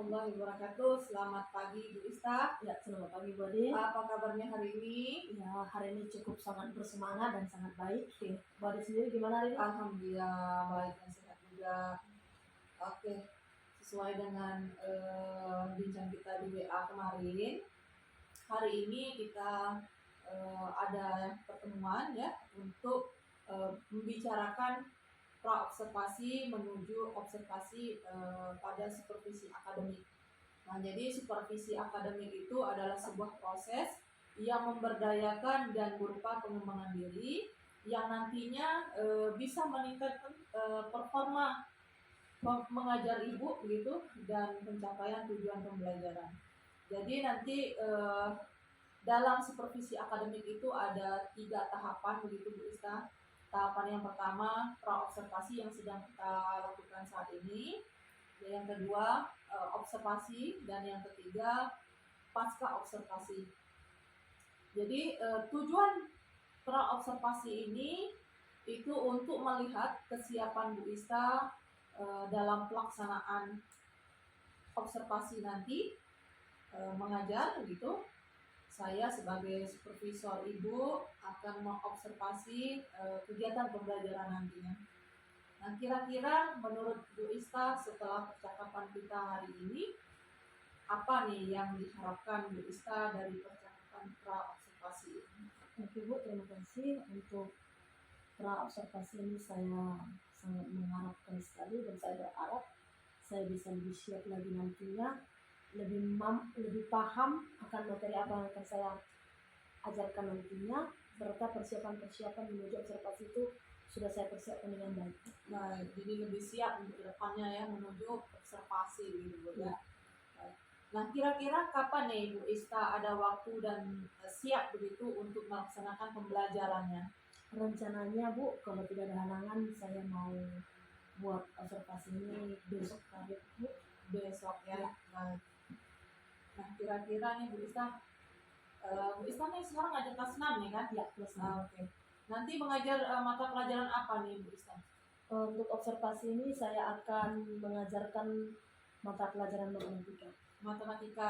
warahmatullahi wabarakatuh. Selamat pagi Bu Ista. Ya, selamat pagi Bu Ade. Apa kabarnya hari ini? Ya, hari ini cukup sangat bersemangat dan sangat baik. Oke, Bu Ade sendiri gimana hari ini? Alhamdulillah baik dan sehat juga. Oke, sesuai dengan bincang kita di WA kemarin, hari ini kita ada pertemuan ya untuk membicarakan pra-observasi menuju observasi pada supervisi akademik. Nah, jadi supervisi akademik itu adalah sebuah proses yang memberdayakan dan berupa pengembangan diri yang nantinya bisa meningkatkan performa mengajar ibu begitu dan pencapaian tujuan pembelajaran. Jadi nanti dalam supervisi akademik itu ada 3 tahapan begitu Bu Ista. Tahapan yang pertama pra-observasi yang sedang kita lakukan saat ini. Yang kedua observasi dan yang ketiga pasca observasi. Jadi tujuan pra-observasi ini itu untuk melihat kesiapan Bu Ista dalam pelaksanaan observasi nanti mengajar begitu. Saya sebagai supervisor ibu akan mengobservasi kegiatan pembelajaran nantinya. Nah, kira-kira menurut Bu Ista setelah percakapan kita hari ini, apa nih yang diharapkan Bu Ista dari percakapan pra-observasi ini? Oke Bu, terima kasih untuk pra-observasi ini. Saya sangat mengharapkan sekali dan saya berharap saya bisa lebih siap lagi nantinya, lebih paham akan materi apa yang akan saya ajarkan nantinya, serta persiapan menuju observasi itu sudah saya persiapkan dengan baik. Baik, jadi lebih siap untuk kedepannya ya menuju observasi gitu ya. Nah, kira-kira kapan nih Bu Ista ada waktu dan siap begitu untuk melaksanakan pembelajarannya? Rencananya Bu, kalau tidak ada halangan saya mau buat observasi ini besok hari Bu. Besok ya. Nah, kira-kira nih Bu Ista nih sekarang ngajar kelas 6 ya kan? Ya, kelas 6. Oke. Nanti mengajar mata pelajaran apa nih Bu Ista? Untuk observasi ini saya akan mengajarkan mata pelajaran matematika.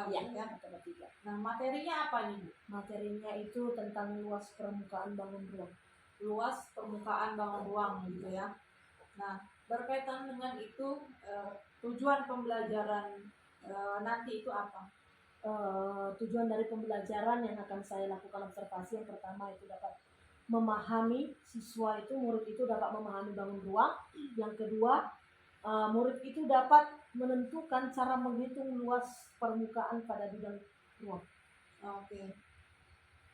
Ya. Matematika. Nah, materinya apa nih Bu? Materinya itu tentang luas permukaan bangun ruang. Luas permukaan bangun ruang gitu ya. Nah, berkaitan dengan itu tujuan pembelajaran nanti itu apa? Tujuan dari pembelajaran yang akan saya lakukan observasi yang pertama itu dapat memahami murid itu dapat memahami bangun ruang. Yang kedua, murid itu dapat menentukan cara menghitung luas permukaan pada bidang ruang. Oke,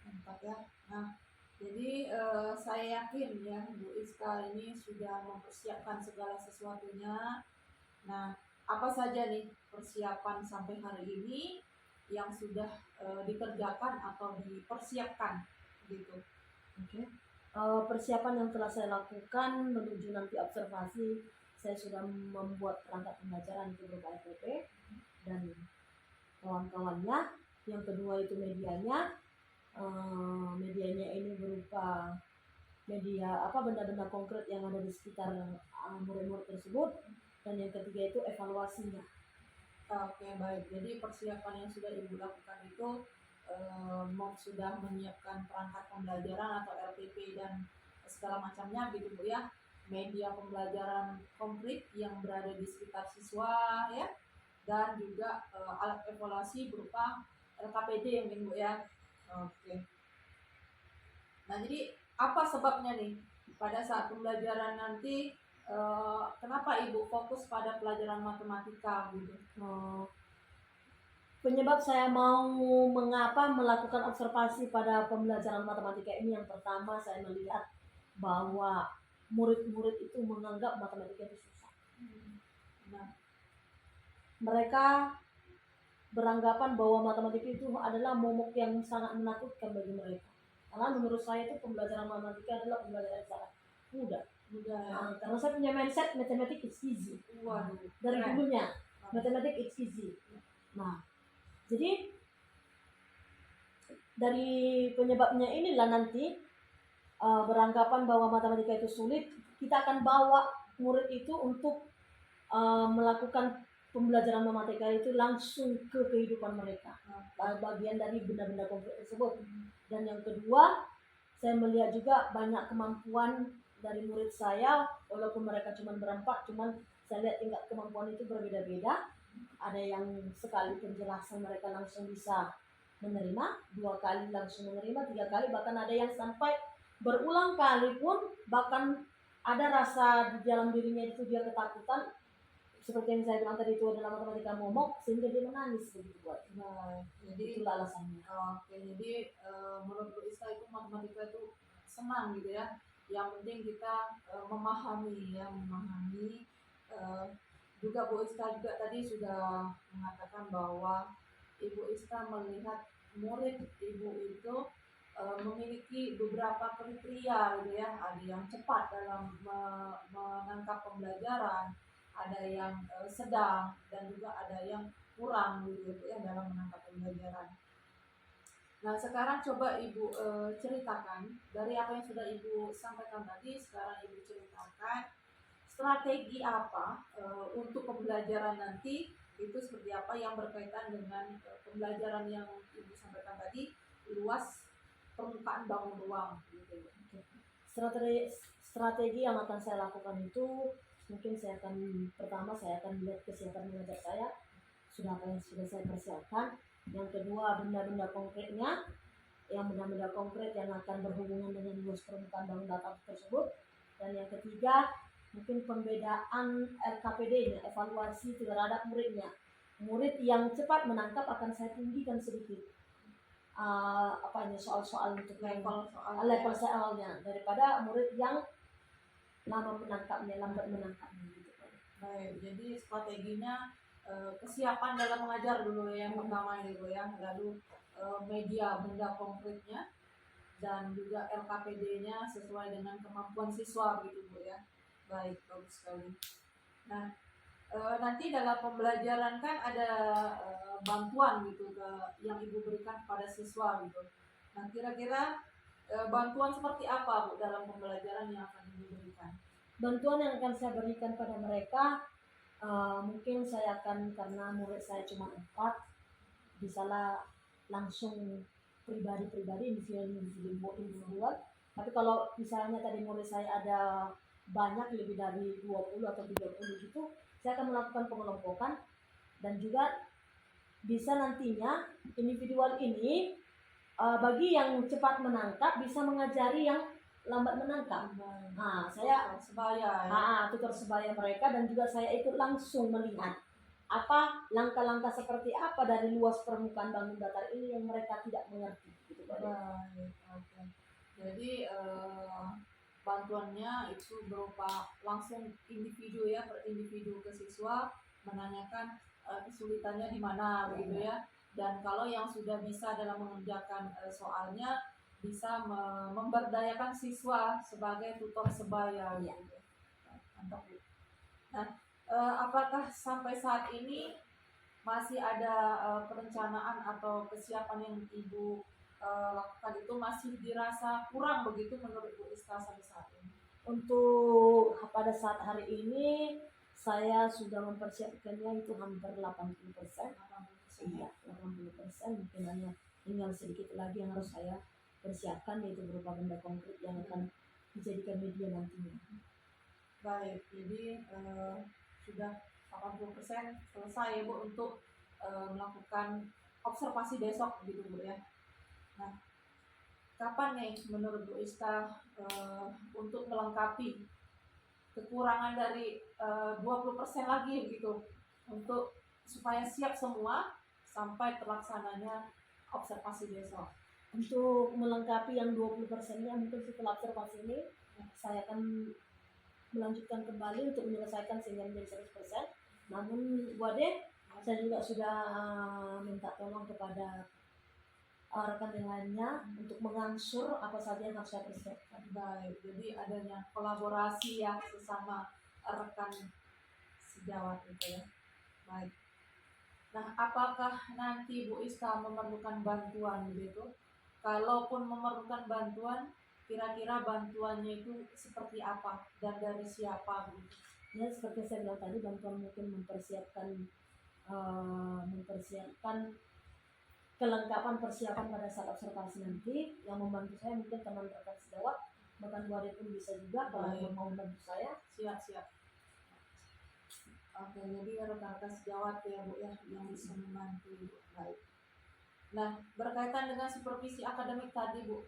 mantap ya. Nah, jadi saya yakin ya Bu Ista ini sudah mempersiapkan segala sesuatunya. Nah, apa saja nih persiapan sampai hari ini yang sudah dikerjakan atau dipersiapkan gitu? Oke. Persiapan yang telah saya lakukan menuju nanti observasi, saya sudah membuat perangkat pembelajaran itu berupa FTP dan kawan-kawannya. Yang kedua itu medianya. Medianya ini berupa media benda-benda konkret yang ada di sekitar murid-murid tersebut. Dan yang ketiga itu evaluasinya. Oke, baik. Jadi persiapan yang sudah Ibu lakukan itu sudah menyiapkan perangkat pembelajaran atau RTP dan segala macamnya gitu Bu ya. Media pembelajaran komplit yang berada di sekitar siswa ya. Dan juga alat evaluasi berupa LKPD mungkin Bu ya. Oke. Nah, jadi apa sebabnya nih pada saat pembelajaran nanti kenapa Ibu fokus pada pelajaran matematika gitu? Penyebab saya mau melakukan observasi pada pembelajaran matematika ini, yang pertama saya melihat bahwa murid-murid itu menganggap matematika itu susah. Nah, mereka beranggapan bahwa matematika itu adalah momok yang sangat menakutkan bagi mereka. Karena menurut saya itu pembelajaran matematika adalah pembelajaran yang sangat mudah. Karena saya punya mindset matematik it's easy. Dari dulunya matematik it's easy. Nah, jadi dari penyebabnya inilah nanti beranggapan bahwa matematika itu sulit, kita akan bawa murid itu untuk melakukan pembelajaran matematika itu langsung ke kehidupan mereka, bagian dari benda-benda konkret tersebut. Dan yang kedua, saya melihat juga banyak kemampuan dari murid saya, walaupun mereka cuma berempat, cuman saya lihat tingkat kemampuan itu berbeda-beda. Ada yang sekali penjelasan mereka langsung bisa menerima, 2 kali langsung menerima, 3 kali, bahkan ada yang sampai berulang kali pun, bahkan ada rasa di dalam dirinya itu dia ketakutan, seperti yang saya bilang tadi itu adalah matematika momok, sehingga dia menangis begitu buat. Nah, jadi Itulah alasannya. oke, jadi menurut Bu Iska itu matematika itu senang gitu ya. Yang penting kita memahami ya, memahami. Juga Bu Iska juga tadi sudah mengatakan bahwa Ibu Iska melihat murid Ibu itu memiliki beberapa kriteria gitu ya. Ada yang cepat dalam menangkap pembelajaran, ada yang sedang, dan juga ada yang kurang gitu ya dalam menangkap pembelajaran. Nah, sekarang coba Ibu ceritakan dari apa yang sudah Ibu sampaikan tadi. Sekarang Ibu ceritakan strategi apa untuk pembelajaran nanti, itu seperti apa yang berkaitan dengan pembelajaran yang Ibu sampaikan tadi, luas permukaan bangun ruang gitu. Strategi yang akan saya lakukan itu, mungkin pertama saya akan melihat kesiapan mengajar saya, sudah apa yang sudah saya persiapkan. Yang kedua, benda-benda konkretnya, yang benda-benda konkret yang akan berhubungan dengan luas permukaan bangun data tersebut. Dan yang ketiga, mungkin pembedaan LKPD-nya, evaluasi terhadap muridnya. Murid yang cepat menangkap akan saya tinggikan sedikit soal-soal untuk level soalnya, daripada murid yang lambat menangkapnya gitu. Baik, jadi strateginya kesiapan dalam mengajar dulu ya, yang pertama itu ya, lalu media benda konkretnya, dan juga LKPD-nya sesuai dengan kemampuan siswa gitu Bu ya. Baik, bagus sekali. Nah, nanti dalam pembelajaran kan ada bantuan gitu yang Ibu berikan kepada siswa gitu. Nah, kira-kira bantuan seperti apa Bu dalam pembelajaran yang akan Ibu berikan? Bantuan yang akan saya berikan pada mereka, mungkin saya akan, karena murid saya cuma 4, bisalah langsung pribadi-pribadi, individual. Tapi kalau misalnya tadi murid saya ada banyak, lebih dari 20 atau 30 gitu, saya akan melakukan pengelompokan. Dan juga bisa nantinya individual ini bagi yang cepat menangkap bisa mengajari yang lambat menangkap. Nah, saya sebaya ya. tutor sebaya mereka, dan juga saya ikut langsung melihat apa langkah-langkah seperti apa dari luas permukaan bangun datar ini yang mereka tidak mengerti gitu. Oke. Jadi bantuannya itu berupa langsung individu ya, per individu ke siswa, menanyakan kesulitannya di mana gitu ya. Dan kalau yang sudah bisa dalam mengerjakan soalnya, bisa memberdayakan siswa sebagai tutor sebaya gitu. Mantap Bu. Nah, apakah sampai saat ini masih ada perencanaan atau kesiapan yang Ibu lakukan itu masih dirasa kurang begitu menurut Bu Iska sampai saat ini? Untuk pada saat hari ini saya sudah mempersiapkannya itu hampir 80%. Iya, 80%. Mungkin hanya tinggal sedikit lagi yang harus saya persiapkan, yaitu berupa benda konkret yang akan dijadikan media nantinya. Baik, jadi sudah 80% selesai ya Bu untuk melakukan observasi besok gitu Bu ya. Nah, kapan nih menurut Bu Iska untuk melengkapi kekurangan dari 20% lagi gitu, untuk supaya siap semua sampai terlaksananya observasi besok? Untuk melengkapi yang 20%-nya, mungkin setelah observasi ini saya akan melanjutkan kembali untuk menyelesaikan sehingga menjadi 100%. Namun Wade, saya juga sudah minta tolong kepada rekan yang lainnya untuk mengangsur apa saja yang harus saya persiapkan. Baik, jadi adanya kolaborasi ya sesama rekan sejawat itu ya. Baik. Nah, apakah nanti Bu Iska memerlukan bantuan begitu? Kalaupun memerlukan bantuan, kira-kira bantuannya itu seperti apa dan dari siapa begitu? Ya, seperti saya bilang tadi, bantuan mungkin mempersiapkan mempersiapkan kelengkapan persiapan pada saat observasi nanti. Yang membantu saya mungkin teman rekan sejawat, bahkan Bu Ade pun bisa juga kalau Baik. mau membantu saya. Siap. Oke, jadi rekan-rekan sejawat ya Bu ya yang bisa membantu. Baik. Nah, berkaitan dengan supervisi akademik tadi Bu,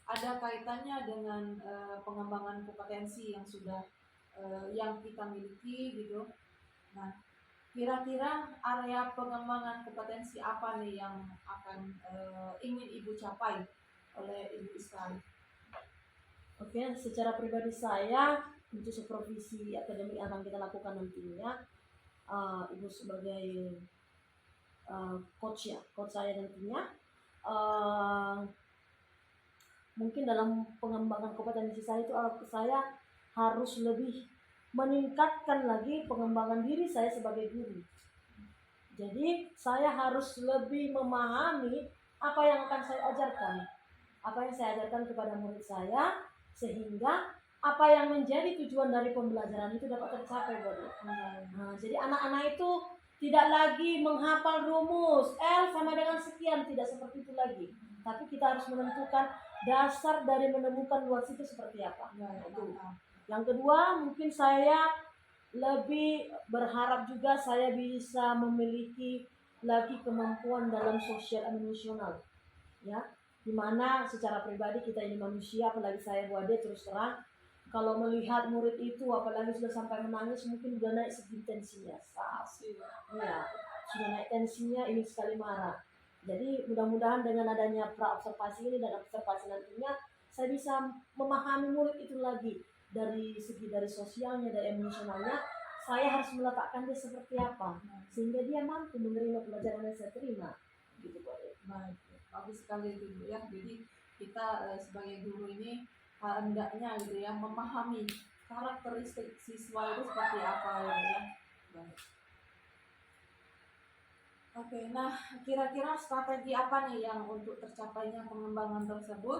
ada kaitannya dengan pengembangan kompetensi yang sudah yang kita miliki gitu. Nah, kira-kira area pengembangan kompetensi apa nih yang akan ingin Ibu capai oleh Ibu Iska? Oke, secara pribadi saya untuk supervisi akademik yang akan kita lakukan nantinya, Ibu sebagai coach saya nantinya, mungkin dalam pengembangan kompetensi saya itu saya harus lebih meningkatkan lagi pengembangan diri saya sebagai guru. Jadi saya harus lebih memahami apa yang akan saya ajarkan, apa yang saya ajarkan kepada murid saya, sehingga apa yang menjadi tujuan dari pembelajaran itu dapat tercapai, Bu. Nah, jadi anak-anak itu tidak lagi menghafal rumus L sama dengan sekian, tidak seperti itu lagi. Tapi kita harus menentukan dasar dari menemukan luas itu seperti apa. Itu. Yang kedua, mungkin saya lebih berharap juga saya bisa memiliki lagi kemampuan dalam sosial emosional, ya, dimana secara pribadi kita ini manusia, apalagi saya Bu Ade terus terang, kalau melihat murid itu apalagi sudah sampai menangis mungkin sudah naik segi tensinya, ya, sudah naik tensinya, ini sekali marah. Jadi mudah-mudahan dengan adanya pra observasi ini dan observasi nantinya saya bisa memahami murid itu lagi dari segi dari sosialnya, dari emosionalnya. Saya harus meletakkan dia seperti apa sehingga dia mampu menerima pelajaran yang saya terima, gitu Bu Ade. Baik, bagus sekali itu Bu ya. Jadi kita sebagai guru ini hendaknya gitu ya memahami karakteristik siswa itu seperti apa ya. Baik. Oke, nah kira-kira strategi apa nih yang untuk tercapainya pengembangan tersebut?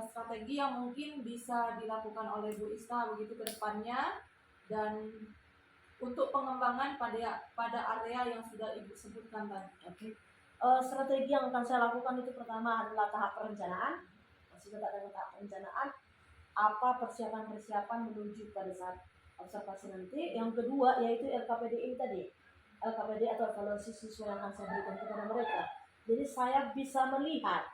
Strategi yang mungkin bisa dilakukan oleh Bu Ista begitu ke depannya, dan untuk pengembangan pada area yang sudah Ibu sebutkan tadi. Oke. Strategi yang akan saya lakukan itu pertama adalah tahap perencanaan. Masih tetap dengan tahap perencanaan. Apa persiapan-persiapan menuju pada saat observasi nanti. Yang kedua yaitu LKPD ini tadi. LKPD atau evaluasi siswa yang akan saya berikan kepada mereka. Jadi saya bisa melihat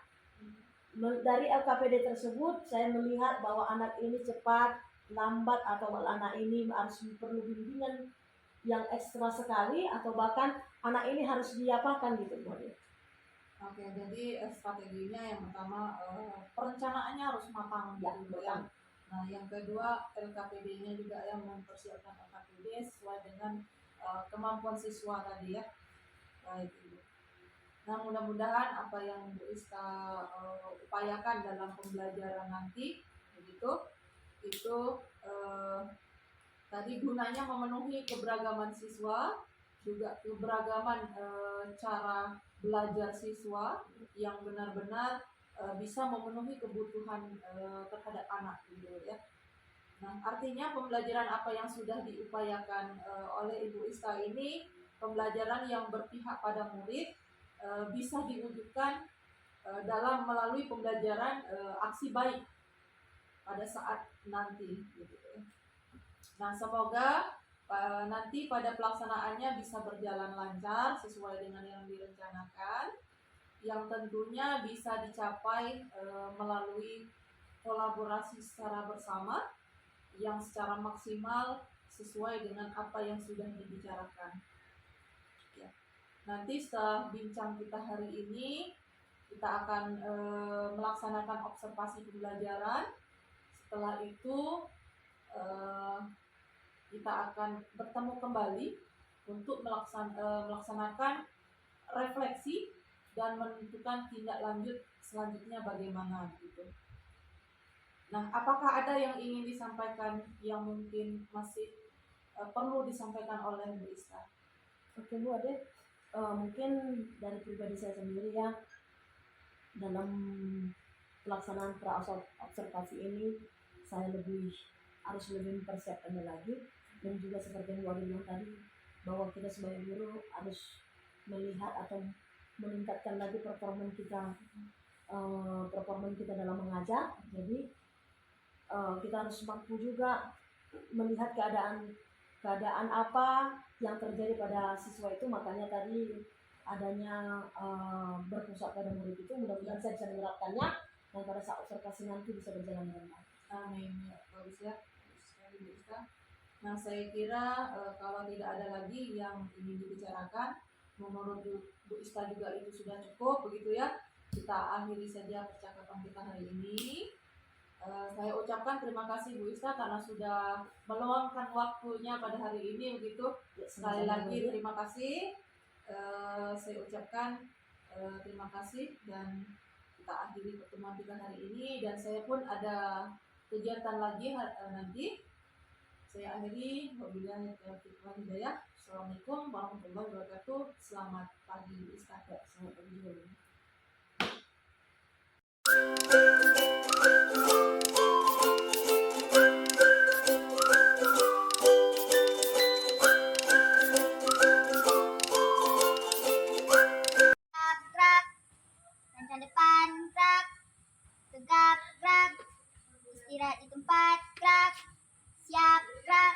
dari LKPD tersebut, saya melihat bahwa anak ini cepat, lambat, atau anak ini harus perlu bimbingan yang ekstra sekali, atau bahkan anak ini harus diapakan gitu. Oke, jadi strateginya yang pertama perencanaannya harus matang gitu ya. Nah, yang kedua LKPD-nya juga yang mempersiapkan LKPD sesuai dengan kemampuan siswa tadi ya. Baik, Ibu. Nah, mudah-mudahan apa yang Bu Iska upayakan dalam pembelajaran nanti begitu itu tadi gunanya memenuhi keberagaman siswa, juga keberagaman cara belajar siswa yang benar-benar bisa memenuhi kebutuhan terhadap anak gitu ya. Nah, artinya pembelajaran apa yang sudah diupayakan oleh Ibu Iska ini pembelajaran yang berpihak pada murid, bisa diwujudkan dalam melalui pembelajaran aksi baik pada saat nanti gitu ya. Nah, semoga nanti pada pelaksanaannya bisa berjalan lancar sesuai dengan yang direncanakan, yang tentunya bisa dicapai melalui kolaborasi secara bersama yang secara maksimal sesuai dengan apa yang sudah dibicarakan. Ya. Nanti setelah bincang kita hari ini, kita akan melaksanakan observasi pembelajaran. Setelah itu kita akan bertemu kembali untuk melaksanakan refleksi dan menentukan tindak lanjut selanjutnya bagaimana gitu. Nah, apakah ada yang ingin disampaikan yang mungkin masih perlu disampaikan oleh Bu Ista? Oke Bu Ade, mungkin dari pribadi saya sendiri ya, dalam pelaksanaan pra observasi ini saya harus lebih mempersiapkannya lagi, dan juga seperti yang Bu Ade bilang tadi, bahwa kita sebagai guru harus melihat atau meningkatkan lagi performa kita dalam mengajar. Jadi kita harus mampu juga melihat keadaan apa yang terjadi pada siswa itu. Makanya tadi adanya berpusat pada murid itu, mudah-mudahan saya bisa menerapkannya dan pada saat observasi nanti bisa berjalan dengan baik. Amin. Ya, bagus ya. Bagus sekali, Bu Ista. Nah, saya kira kalau tidak ada lagi yang ingin dibicarakan, menurut Bu Ista juga itu sudah cukup, begitu ya. Kita akhiri saja percakapan kita hari ini. Saya ucapkan terima kasih Bu Ista karena sudah meluangkan waktunya pada hari ini, begitu. Sekali lagi terima kasih. Saya ucapkan terima kasih dan kita akhiri pertemuan kita hari ini. Dan saya pun ada kegiatan lagi nanti. Saya akhiri. Wabillahi taufiq wal hidayah. Assalamualaikum warahmatullahi wabarakatuh. Selamat pagi Bu Ista. Selamat pagi juga. Gerak, lancar depan, gerak, tegak, gerak, istirahat di tempat, gerak, siap, gerak.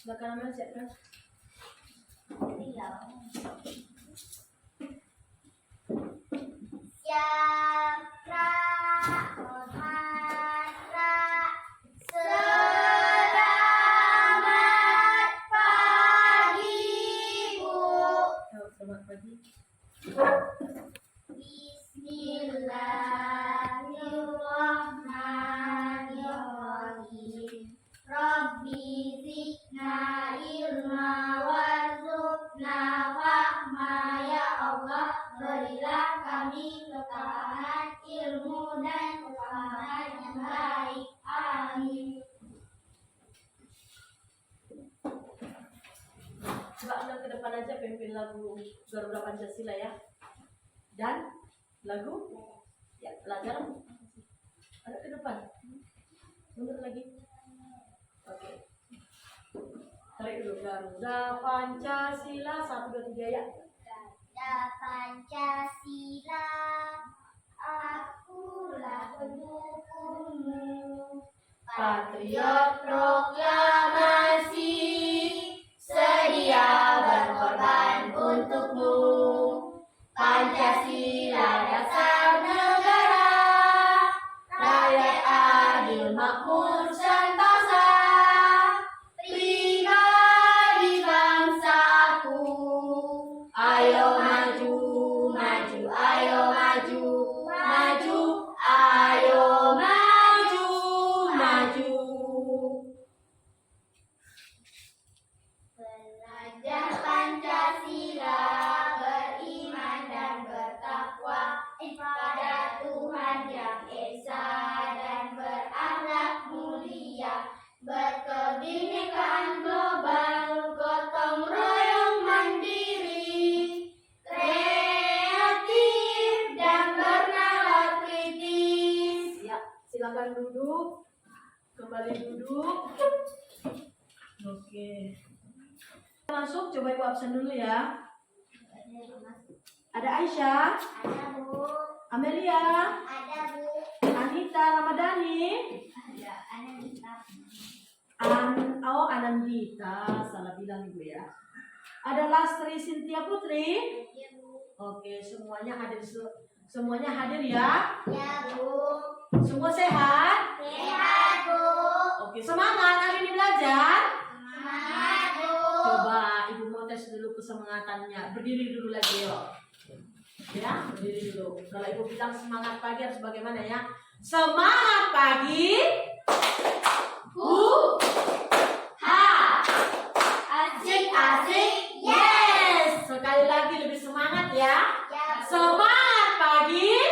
Silakan Amel, siapkan. Iya. Siap, gerak, hormat, gerak. Selamat pagi, Bu. Selamat pagi. Bismillahirrahmanirrahim. Rabbi zidna ilma warzuqna fahma, ya Allah, berilah kami ketahanan ilmu dan kepahaman yang baik. Amin. Coba Amel ke depan aja, pimpin lagu Garuda Pancasila ya. Dan lagu ya pelajaran ada ke depan. Mundur lagi. Oke. Tarik dulu. Garuda Pancasila 1 2 3 ya. Garuda Pancasila, akulah pendukungmu. Patriot proklamasi, sedia berkorban untukmu. Pancasila dasar negara, rakyat adil makmur sentosa, pribadi bangsaku. Ayo maju, maju, ayo maju, maju, ayo maju, maju. Belajar Pancasila, beriman dan bertakwa pada Tuhan Yang Esa dan berakhlak mulia, berkebinekaan global, gotong royong mandiri, kreatif dan bernalar kritis. Ya, silakan duduk. Kembali duduk. Oke. Masuk, coba Ibu absen dulu ya. Ada Aisyah, Ada, Bu. Amelia, Ada, Bu. Anita Ramadhani, Ada, Anandita. Anandita, salah bilang Ibu ya. Ada Lastri Cynthia Putri. Iya, Bu. Oke, semuanya hadir ya. Ya, Bu. Semua sehat? Sehat, Bu. Oke, semangat hari ini belajar. Semangat, Bu. Coba Ibu mau tes dulu kesemangatannya. Berdiri dulu lagi yuk. Ya, berdiri dulu. Kalau Ibu bilang semangat pagi harus bagaimana ya? Semangat pagi. Ha. Asik, asik. Yes. Sekali lagi lebih semangat ya. Ya, Bu. Semangat pagi.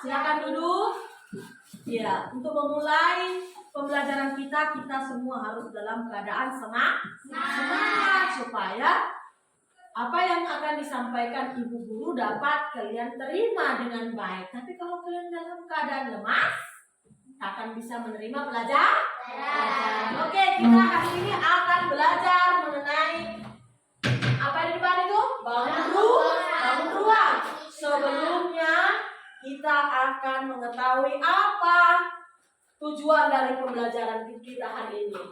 silakan duduk. Ya, untuk memulai pembelajaran kita semua harus dalam keadaan semangat supaya apa yang akan disampaikan ibu guru dapat kalian terima dengan baik. Tapi kalau kalian dalam keadaan lemas, akan bisa menerima pelajaran. Oke, kita hari ini akan belajar mengenai apa yang di depan itu? Bangun ruang. Sebelumnya kita akan mengetahui apa tujuan dari pembelajaran kita hari ini.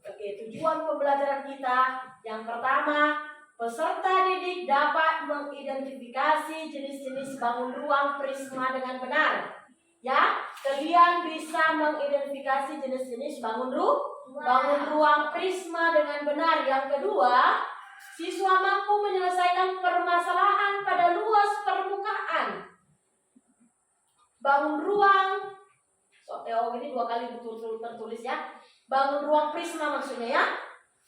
Oke, tujuan pembelajaran kita yang pertama, peserta didik dapat mengidentifikasi jenis-jenis bangun ruang prisma dengan benar. Ya, kalian bisa mengidentifikasi jenis-jenis bangun ruang prisma dengan benar. Yang kedua, siswa mampu menyelesaikan permasalahan pada luas permukaan. Bangun ruang, ini 2 kali betul-betul tertulis ya. Bangun ruang prisma maksudnya ya.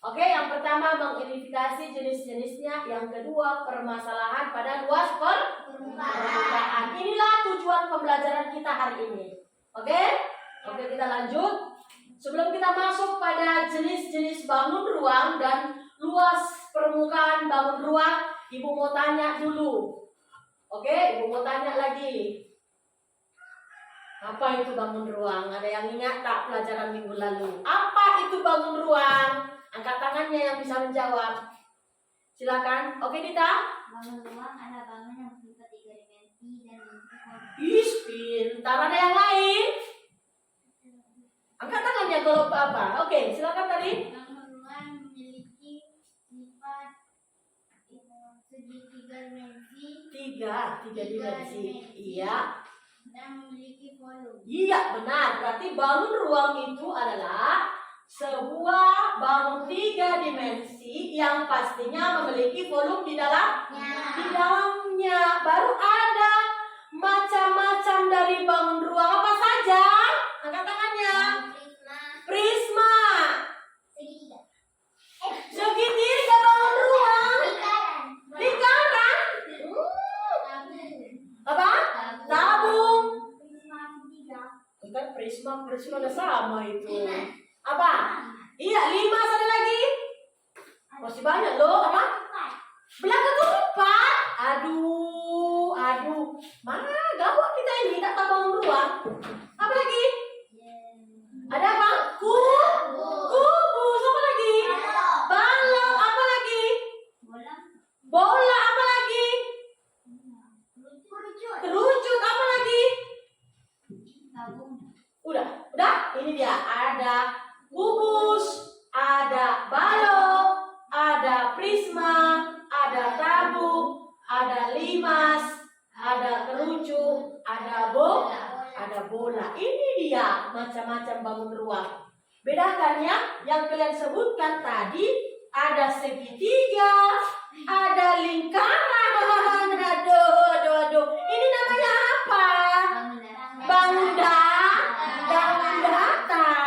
Oke, yang pertama mengidentifikasi jenis-jenisnya, yang kedua permasalahan pada luas permukaan. Inilah tujuan pembelajaran kita hari ini. Oke, kita lanjut. Sebelum kita masuk pada jenis-jenis bangun ruang dan luas permukaan bangun ruang, ibu mau tanya dulu. Oke, ibu mau tanya lagi. Apa itu bangun ruang? Ada yang ingat tak pelajaran minggu lalu? Apa itu bangun ruang? Angkat tangannya yang bisa menjawab. Silakan. Oke, Dita. Bangun ruang adalah bangun yang bersifat 3 dimensi dan memiliki Ih, pintar. Ada yang lain? Angkat tangannya kalau apa. Oke, silakan tadi. bangun ruang memiliki sifat segi 3 dimensi. Tiga dimensi. Iya. Dan memiliki volume. Iya, benar. Berarti bangun ruang itu adalah sebuah bangun 3 dimensi yang pastinya memiliki volume di dalamnya. Baru ada macam-macam dari bangun ruang. Apa saja? Angkat tangannya. Prisma. Segitiga bangun ruang. Lingkaran. Apa? Tabung. Kan prisma udah sama itu. Apa? Iya, 5 ada lagi. Masih banyak loh. Apa? Belakang keempat. Aduh. Mana gawat kita ini tak tahu bangun ruang. Apa lagi? Ada apa? Kubus. Apa lagi? Balok. Apa lagi? Bola. Apa lagi? Kerucut. Apa lagi? Udah. Ini dia. Ada kubus, ada balok, ada prisma, ada tabung, ada limas, ada kerucut, ada bola. Ini dia macam-macam bangun ruang. Bedakan ya, yang kalian sebutkan tadi ada segitiga, ada lingkaran. Aduh. Ini namanya apa? Bangun datar.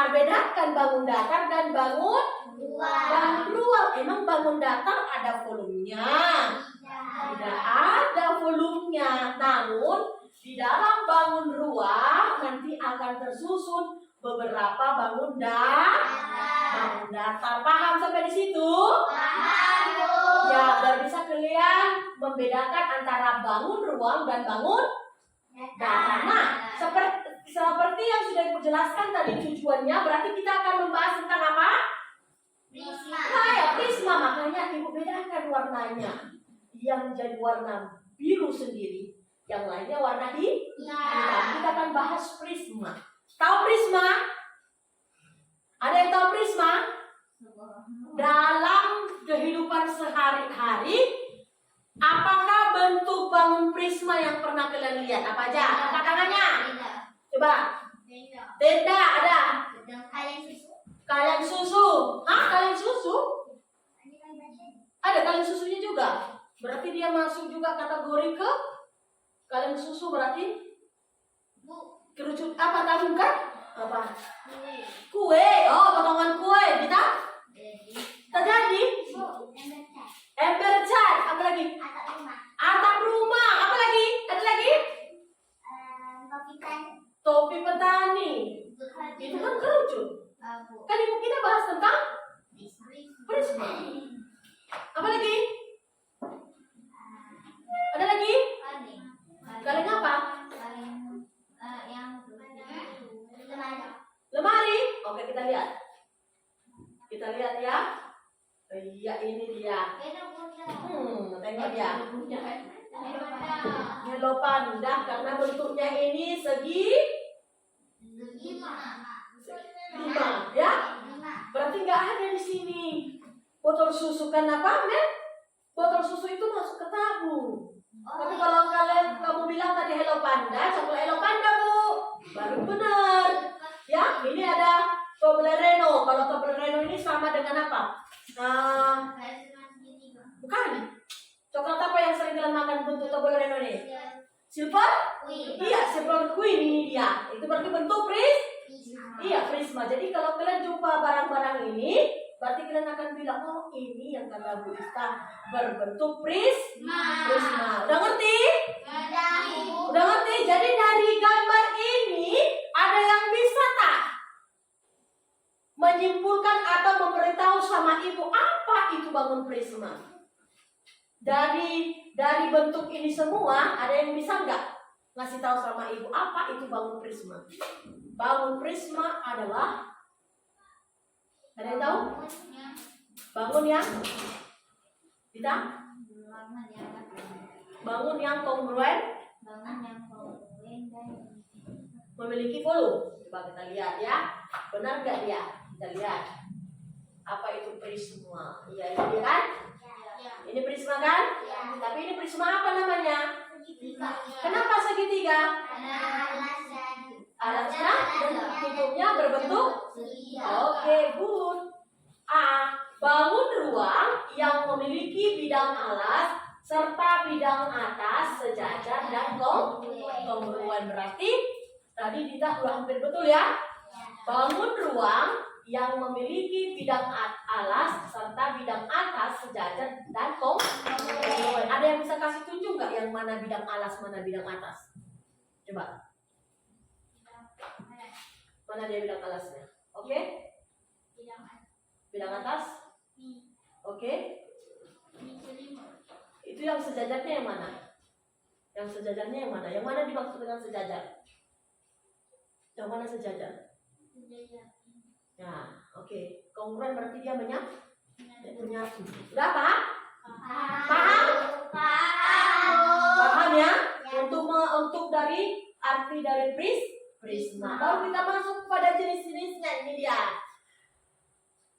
Bedakan bangun datar dan bangun ruang. Emang bangun datar ada volumenya? Tidak ada volumenya. Namun di dalam bangun ruang nanti akan tersusun beberapa bangun datar. Paham sampai di situ? Ya, biar bisa kalian membedakan antara bangun ruang dan bangun datar. Nah, seperti yang sudah Ibu jelaskan tadi tujuannya, berarti kita akan membahas tentang apa? Prisma. Makanya Ibu bedakan warnanya. Yang jadi warna biru sendiri, yang lainnya warna hitam. Kita akan bahas prisma. Tahu prisma? Ada yang tahu prisma? Dalam kehidupan sehari-hari, apakah bentuk bangun prisma yang pernah kalian lihat? Apa aja? Angkat tangannya. Coba. Tenda ada. Kaleng susu. Kaleng susu? Ada kaleng susunya juga. Berarti dia masuk juga kategori ke kaleng susu berarti? Kerucut apa tabung kan? Apa? Kue. Oh, potongan kue. Kita? Terjadi? Ember cat. Apa lagi? Atap rumah. Apa lagi? Ada lagi? lagi? Ada lagi? Kaleng apa? Yang Lemari. Oke, kita lihat. Kita lihat ya. Iya, ini dia. Tengok dia. Hello Panda, karena bentuknya ini segi 5, ya. Berarti nggak ada di sini. Botol susu kan apa, men? Botol susu itu masuk ke tabung. Tapi kalau kamu bilang tadi Hello Panda, coklat Hello Panda, Bu. Baru benar. Ya, ini ada Toblerone. Kalau Toblerone ini sama dengan apa? Bukan. Coklat apa yang sering kalian makan bentuk Toblerone ini? Silver? Iya, silver queen ini dia. Itu berarti bentuk Iya, prisma. Jadi kalau kalian jumpa barang-barang ini, berarti kalian akan bilang, oh ini yang kata Bu Ista berbentuk prisma. Udah ngerti? Udah ngerti? Jadi dari gambar ini ada yang bisa tak menyimpulkan atau memberitahu sama ibu apa itu bangun prisma? Dari bentuk ini semua ada yang bisa nggak ngasih tahu sama ibu apa itu bangun prisma? Bangun prisma adalah, ada yang tahu? Bangun yang kita? Bangun yang kongruen, memiliki volume. Coba kita lihat ya, benar nggak dia? Kita lihat apa itu prisma. Iya, ini dia kan? Ini prisma kan? Tapi ini prisma apa namanya? Kenapa segitiga? Alasnya dan tutupnya berbentuk. Oke, good. A. Bangun ruang yang memiliki bidang alas serta bidang atas sejajar dan kongruen. Berarti tadi Dita udah hampir betul ya. Bangun ruang yang memiliki bidang alas serta bidang atas sejajar dan kongruen. Ada yang bisa kasih tunjuk nggak yang mana bidang alas, mana bidang atas? Coba. Mana dia bidang alasnya? Oke? Bidang atas? Oke? Itu yang sejajarnya yang mana? Yang sejajarnya yang mana? Yang mana dimaksud dengan sejajar? Yang mana sejajar? Ya, oke. Kongruen berarti dia menyatu. Udah paham? Paham? Paham ya? Untuk dari arti dari prisma. Baru kita masuk pada jenis-jenisnya. Ini dia.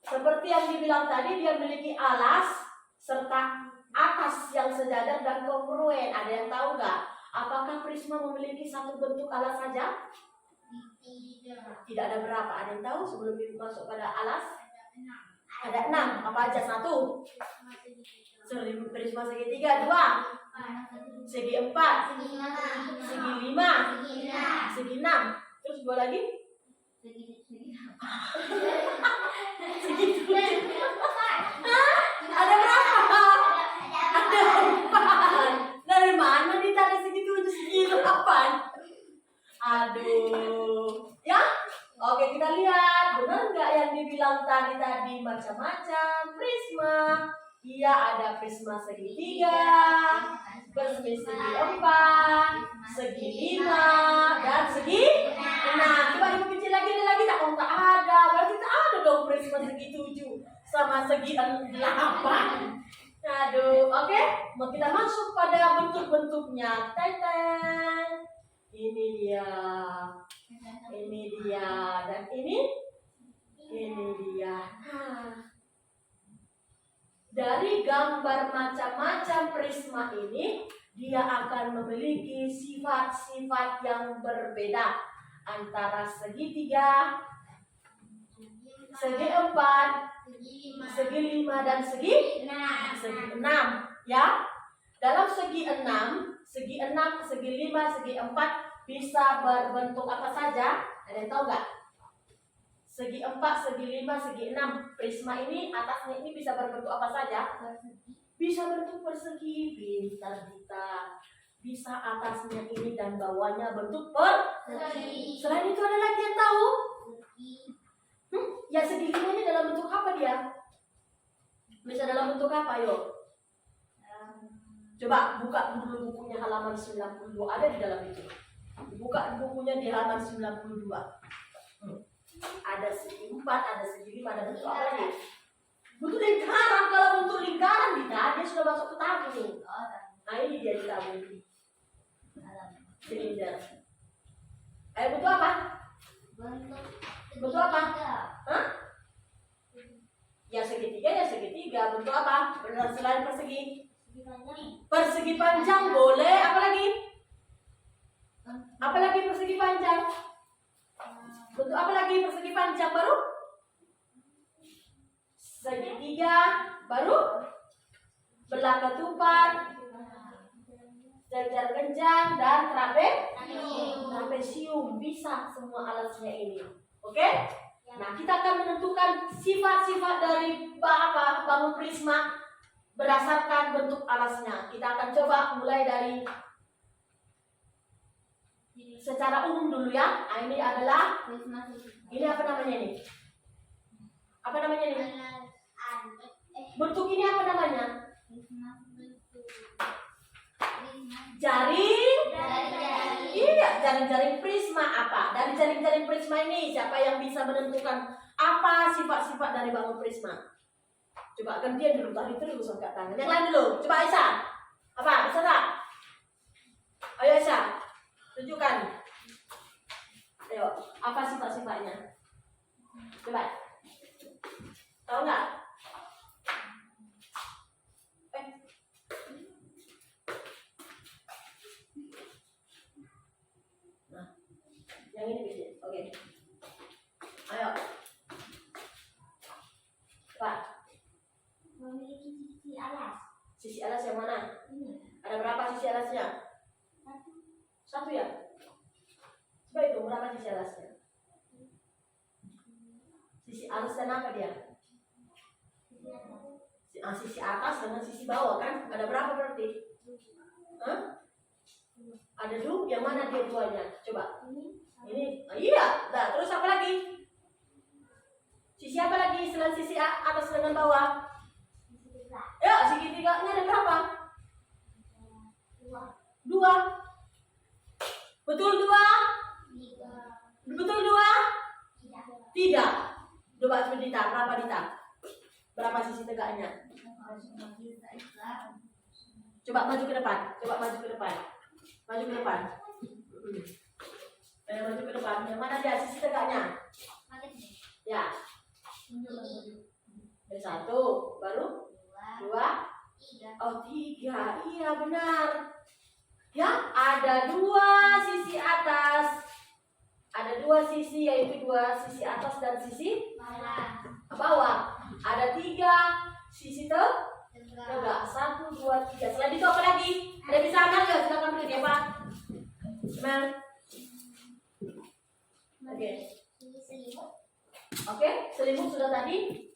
Seperti yang dibilang tadi, dia memiliki alas serta atas yang sejajar dan kongruen. Ada yang tahu nggak? Apakah prisma memiliki satu bentuk alas saja? Tidak ada berapa. Ada yang tahu sebelum masuk pada alas? Ada 6. Apa aja? 1. Prisma segitiga. 2. Segi 4. Segi 5. Segi 6. Terus 2 lagi? Segi 7. Ada berapa? Ada 4. Dari mana ditarik segi 7, segi 8? Aduh. Ya? Oke, kita lihat. Benar nggak yang dibilang tadi macam-macam prisma? Iya, ada prisma segitiga, prisma segi 4, segi 5, dan segi 6. Coba ibu kecil lagi tak ada. Berarti tak ada dong prisma segi 7 sama segi 8. Aduh, oke. Mau kita masuk pada bentuk-bentuknya. Teng. Ini dia. Ini dia. Dan ini dia. Dari gambar macam-macam prisma ini, dia akan memiliki sifat-sifat yang berbeda antara segitiga, segi 4, segi 5, dan segi 6. Ya, dalam segi 6, segi 5, segi 4 bisa berbentuk apa saja? Ada yang tahu nggak? Segi 4, segi 5, segi 6. Prisma ini atasnya ini bisa berbentuk apa saja? Bisa bentuk persegi, pintar kita. Bisa atasnya ini dan bawahnya bentuk persegi. Selain itu ada lagi yang tahu? Ya segi 5 ini dalam bentuk apa dia? Bisa dalam bentuk apa, yuk? Coba buka dulu bukunya halaman 92, ada di dalam itu. Buka bukunya di halaman 92. Ada segi 4, ada segi 5, ada bentuk apa lagi? Bentuk lingkaran. Kalau bentuk lingkaran dia sudah masuk ke tabung. Nah ini dia di tabung ini. Silinder. Bentuk apa? Bentuk apa? Hah? Ya segitiga. Bentuk apa? Benar selain persegi. Persegi panjang boleh. Apa lagi? Apa lagi persegi panjang? Bentuk apa lagi persegi panjang baru? Segitiga baru? Belah ketupat, jajar genjang dan trapesium. Bisa semua alatnya ini. Oke? Nah, kita akan menentukan sifat-sifat dari bangun prisma berdasarkan bentuk alasnya. Kita akan coba mulai dari secara umum dulu ya. Nah, ini adalah apa namanya ini? Apa namanya ini? Bentuk ini apa namanya? Jaring-jaring prisma. Apa? Dari jaring-jaring prisma ini siapa yang bisa menentukan apa sifat-sifat dari bangun prisma? Coba gantian dulu, tadi terus angkat tangan. Yang lain dulu. Coba Aisyah. Apa? Bisa tak? Ayo Aisyah, tunjukkan. Ayo, apa sifat-sifatnya? Coba. Tahu nggak? Nah, yang ini bisa. Oke. Ayo. Pak. Memiliki sisi alas. Sisi alas yang mana? Ini. Ada berapa sisi alasnya? Satu ya? Coba itu berapa sisi alasnya? Sisi alas dan apa dia? Sisi atas dengan sisi bawah kan? Ada berapa berarti? Hah? Ada dua, yang mana dia duanya? Coba. Ini, iya. Nah, terus apa lagi? Sisi apa lagi selain sisi atas dengan bawah? Ya, segitiganya ada berapa? Dua. Betul dua? Betul dua? Tidak. Coba Dita, berapa Dita? Berapa sisi tegaknya? Coba maju ke depan. Maju ke depan. Maju ke depan. Yang mana dia sisi tegaknya? Ya. Satu, baru dua. Oh, tiga. Iya benar. Ya, ada dua sisi atas. Ada dua sisi, yaitu dua sisi atas dan sisi bawah. Ada tiga sisi tegak. Satu, dua, tiga. Selain itu apa lagi? Ada bisa ambil nggak? Silakan beli ya Pak. Mel. Oke, selimut sudah tadi.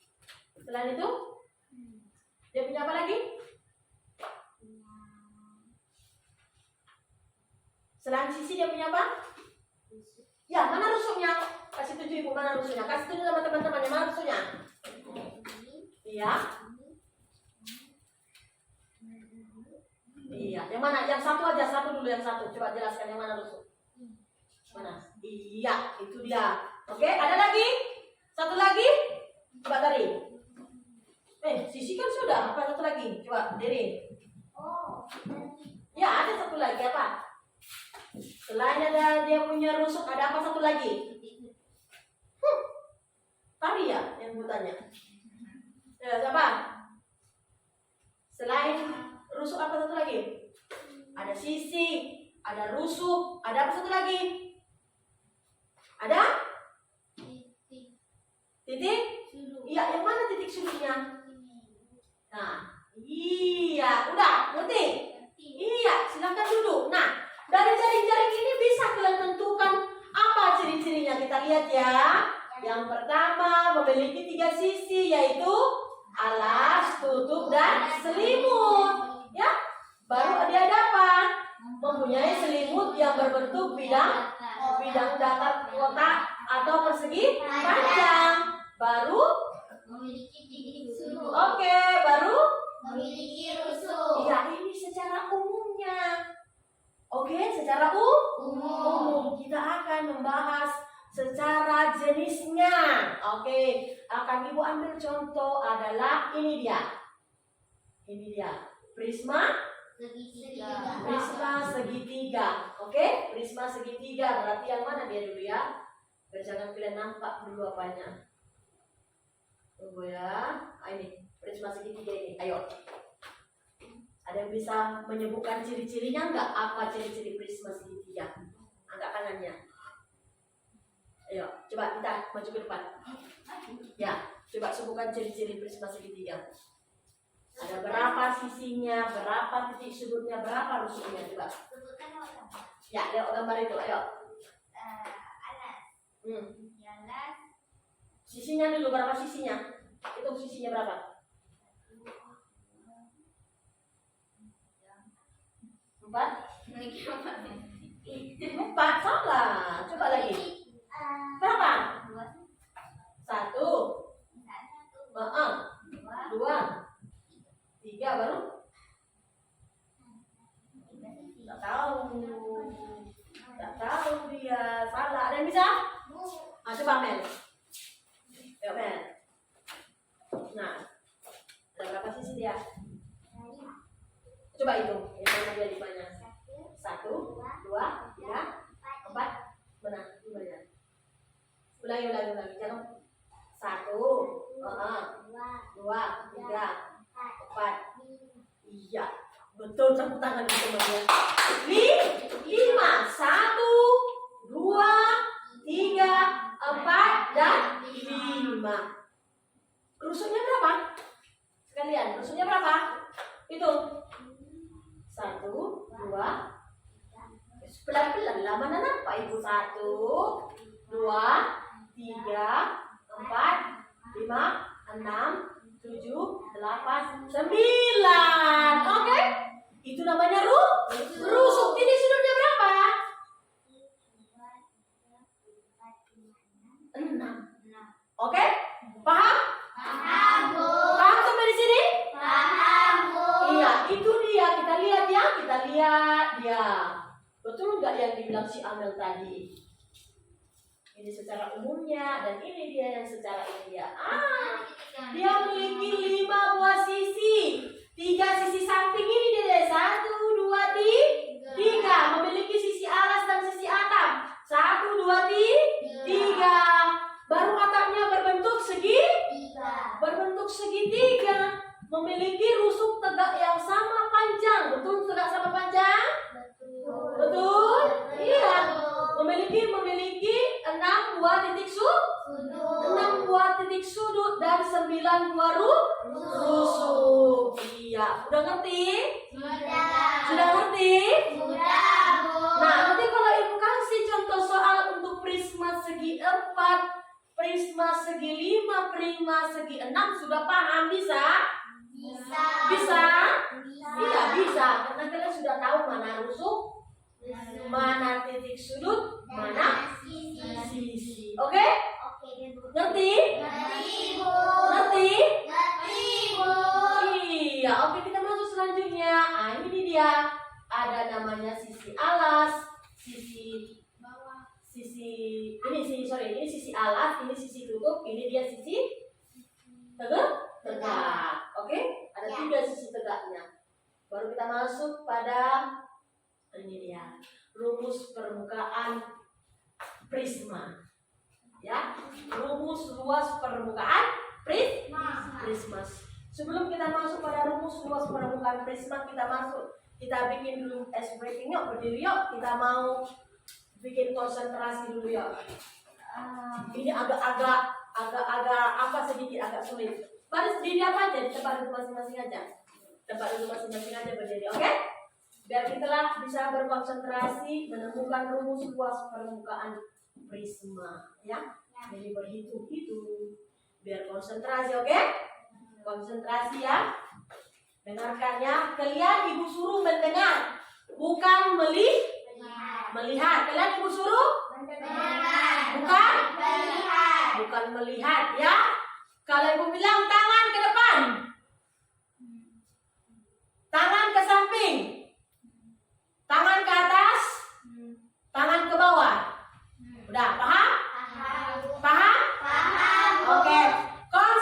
Selain itu, dia punya apa lagi? Selain sisi dia punya apa? Ya, mana rusuknya? Kasih tunjuk ibu mana rusuknya. Kasih tunjuk sama teman-temannya mana rusuknya. Iya. Iya, yang mana? Yang satu aja, satu dulu yang satu. Coba jelaskan yang mana rusuk. Mana? Iya, itu dia. Oke, ada lagi? Satu lagi? Coba tadi. Sisi kan sudah. Apa satu lagi? Coba, Diri. Ya, ada satu lagi apa? Selain ada dia punya rusuk, ada apa satu lagi? Tadi ya yang butanya. Ya, siapa? Selain rusuk apa satu lagi? Ada sisi, ada rusuk, ada apa satu lagi? Ada? Titik? Iya, yang mana titik sulunya? Nah, iya, udah, ngerti? Iya, silakan duduk. Nah, dari jaring-jaring ini bisa kalian tentukan apa ciri-cirinya. Kita lihat ya. Yang pertama memiliki tiga sisi, yaitu alas, tutup, dan selimut. Ya, baru dia ada apa? Mempunyai selimut yang berbentuk bidang datar, kotak, atau persegi panjang. Baru memiliki titik sulu. oke, baru Memiliki rusuk. ya, ini secara Akan Ibu ambil contoh adalah ini dia. Ini dia. Prisma segitiga. Oke? Prisma segitiga. Berarti yang mana dia dulu ya? Biar jangan kalian nampak dulu apanya. Tunggu ya. Ini prisma segitiga ini. Ayo. Ada yang bisa menyebutkan ciri-cirinya enggak? Apa ciri-ciri prisma segitiga? Angkat tangannya. Ayo, coba kita maju ke depan. Ya, coba sebutkan ciri-ciri prisma segitiga. Ada berapa sisinya, berapa titik sudutnya, berapa rusuknya, coba. Sebutkan apa? Ya, lihat gambar itu, ayo. Alas. Alas. Sisinya dulu, berapa sisinya? Itu sisinya berapa? 4, salah. Coba lagi. Berapa? 1, 2, 3, baru? Tak tahu dia. Salah. Ada yang bisa? Coba Mel. Ayo Mel. Nah, ada berapa sisi dia? Coba hitung. Yang dia di mana? 1, 2, 3, 4. Mana? Gimana? Ulangi. Jangan 1, 2, 3, 4. Iya, betul, tepuk tangan teman-teman. 5, 1, 2, 3, 4 dan 5. Rusuknya berapa? Sekalian, rusuknya berapa? Itu 1, 2. Pelan-pelan lah, mana nampak ibu? 1, 2, 3, 4, 5, 6, 7, 8, 9. Oke? Itu namanya rusuk. Titik sudutnya berapa? 6. Oke? Paham? Paham, Bu. Paham sampai di sini? Paham, Bu. Iya, itu dia. Kita lihat ya. Betul nggak yang dibilang si Amel tadi? Ini secara umumnya dan ini dia yang secara ini ya. Dia memiliki 5 buah sisi. 3 sisi samping ini dia. 1, 2, 3. Memiliki sisi alas dan sisi atap. 1, 2, 3. Baru atapnya berbentuk segitiga. Memiliki rusuk tegak yang sama panjang. Betul, tegak sama panjang? Betul? Iya. Memiliki 6 buah titik sudut. 6 buah titik sudut dan 9 buah rusuk. Iya. Udah ngerti? Sudah ngerti? Nah, nanti kalau ibu kasih contoh soal untuk prisma segi 4, prisma segi 5, prisma segi 6, sudah paham? Bisa? Iya, bisa. Karena kalian sudah tahu mana rusuk, mana titik sudut, mana sisi. Oke? Ngerti? Ngerti? Iya, oke, kita masuk selanjutnya. Ini dia. Ada namanya sisi alas, ini sisi alas, ini sisi tutup, ini dia sisi tegak. Oke? Ada 3 sisi tegaknya. Baru kita masuk pada ini dia. Rumus permukaan prisma. Ya, rumus luas permukaan prisma. Sebelum kita masuk pada rumus luas permukaan prisma, kita bikin dulu ice breaking yuk, berdiri yuk. Kita mau bikin konsentrasi dulu yuk. Ini agak sedikit agak sulit. Baris berdiri apa aja di tempat duduk masing-masing aja. Berdiri, oke? Biar kita bisa berkonsentrasi menemukan rumus luas permukaan prisma, ya. Jadi berhitung-hitung biar konsentrasi, oke? Konsentrasi ya. Dengarkan ya. Kalian ibu suruh mendengar, bukan melihat. Kalian ibu suruh bukan melihat ya. Kalau ibu bilang tangan ke depan, tangan ke samping, tangan ke atas, tangan ke bawah. Udah paham? Paham? Oke. Kalau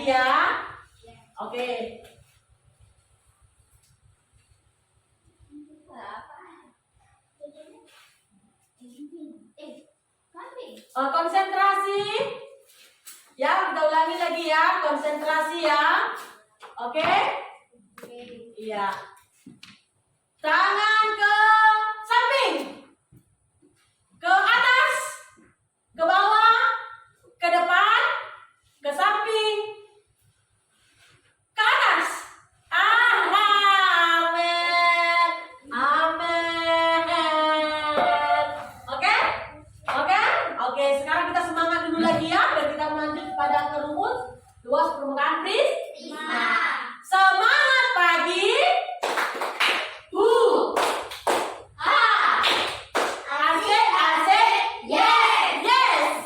ya. Oke. Konsentrasi. Ya, kita ulangi lagi ya. Konsentrasi ya. Oke? Iya. Tangan ke samping. Ke atas. Ke bawah. Ke depan. Ke samping. Ke atas. Amen. Amen. Oke? Oke? Oke, sekarang kita semangat dulu lagi ya. Dan kita lanjut pada rumus luas permukaan prisma. Semangat pagi. Asik, asik. Yes, yes.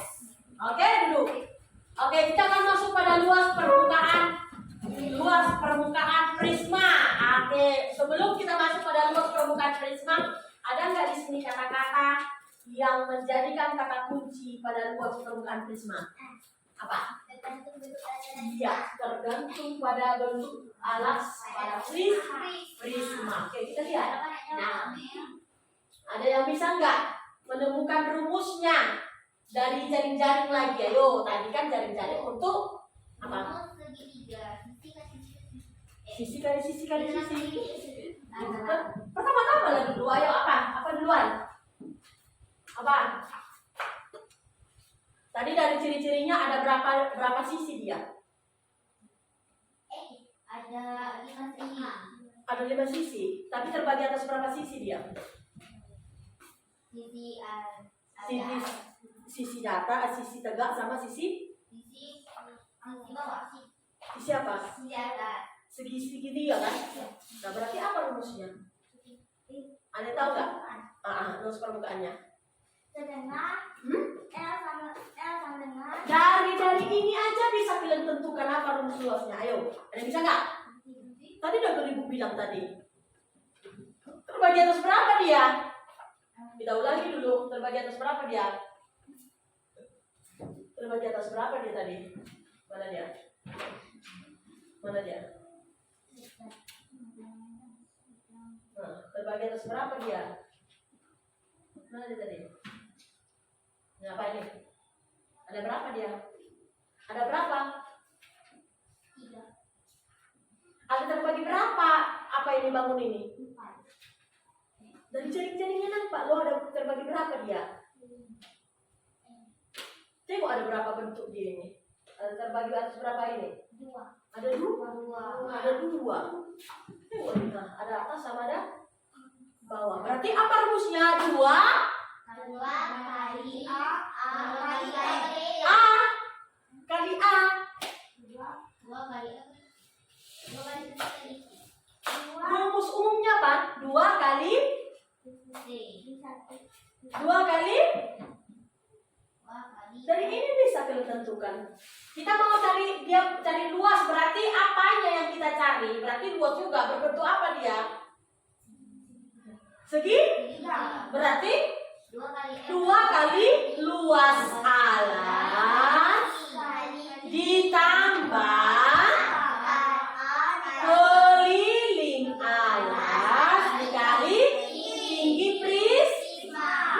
Oke, duduk. Oke, kita akan masuk pada luas permukaan prisma. Oke, sebelum kita masuk pada luas permukaan prisma, ada nggak di sini kata-kata yang menjadikan kata kunci pada luas permukaan prisma? Apa? Iya, tergantung pada bentuk alas pada prisma. Oke, kita lihat. Nah, ada yang bisa nggak menemukan rumusnya dari jaring-jaring lagi? Ayo, tadi kan jaring-jaring untuk apa? Sisi kali sisi kali sisi. Pertama-tama lagi dulu. Ayo, apa duluan? Apa? Tadi dari ciri-cirinya ada berapa sisi dia? Ada 5 sisi. Ada 5 sisi. Tapi terbagi atas berapa sisi dia? Sisi Sisi data, sisi tegak sama sisi bawah. sisi apa? Sisi atas. Segitiga kan? Nah, berarti apa rumusnya? Ada tahu nggak? Rumus permukaannya. Sedangkan L sama dengan Dari ini aja bisa kalian tentukan apa rumus luasnya. Ayo, ada yang bisa nggak? Tadi udah Ibu bilang tadi. Terbagi atas berapa dia? Kita ulangi dulu. Terbagi atas berapa dia? Terbagi atas berapa dia tadi? Mana dia? Mana dia? Nah, terbagi atas berapa dia? Mana dia tadi? Ini apa ini? Ada berapa dia? Ada berapa? 3. Ada terbagi berapa? Apa ini bangun ini? 4. Dari jaring-jaringnya nampak lo ada terbagi berapa dia? Tengok ada berapa bentuk dia ini? Ada terbagi atas berapa ini? 2. Ada 2. Ada 2. Tengok nah, ada atas sama ada bawah. Berarti apa rumusnya? 2 kali A kali A. A kali A. 2 kali A. 2 kali C. Rumus umumnya apa? 2 kali 2 kali. Dari ini bisa kita tentukan. Kita mau cari luas, berarti apanya yang kita cari? Berarti luas juga berbentuk apa dia? Segi? Berarti 2 kali luas alas ditambah keliling alas dikali tinggi prisma.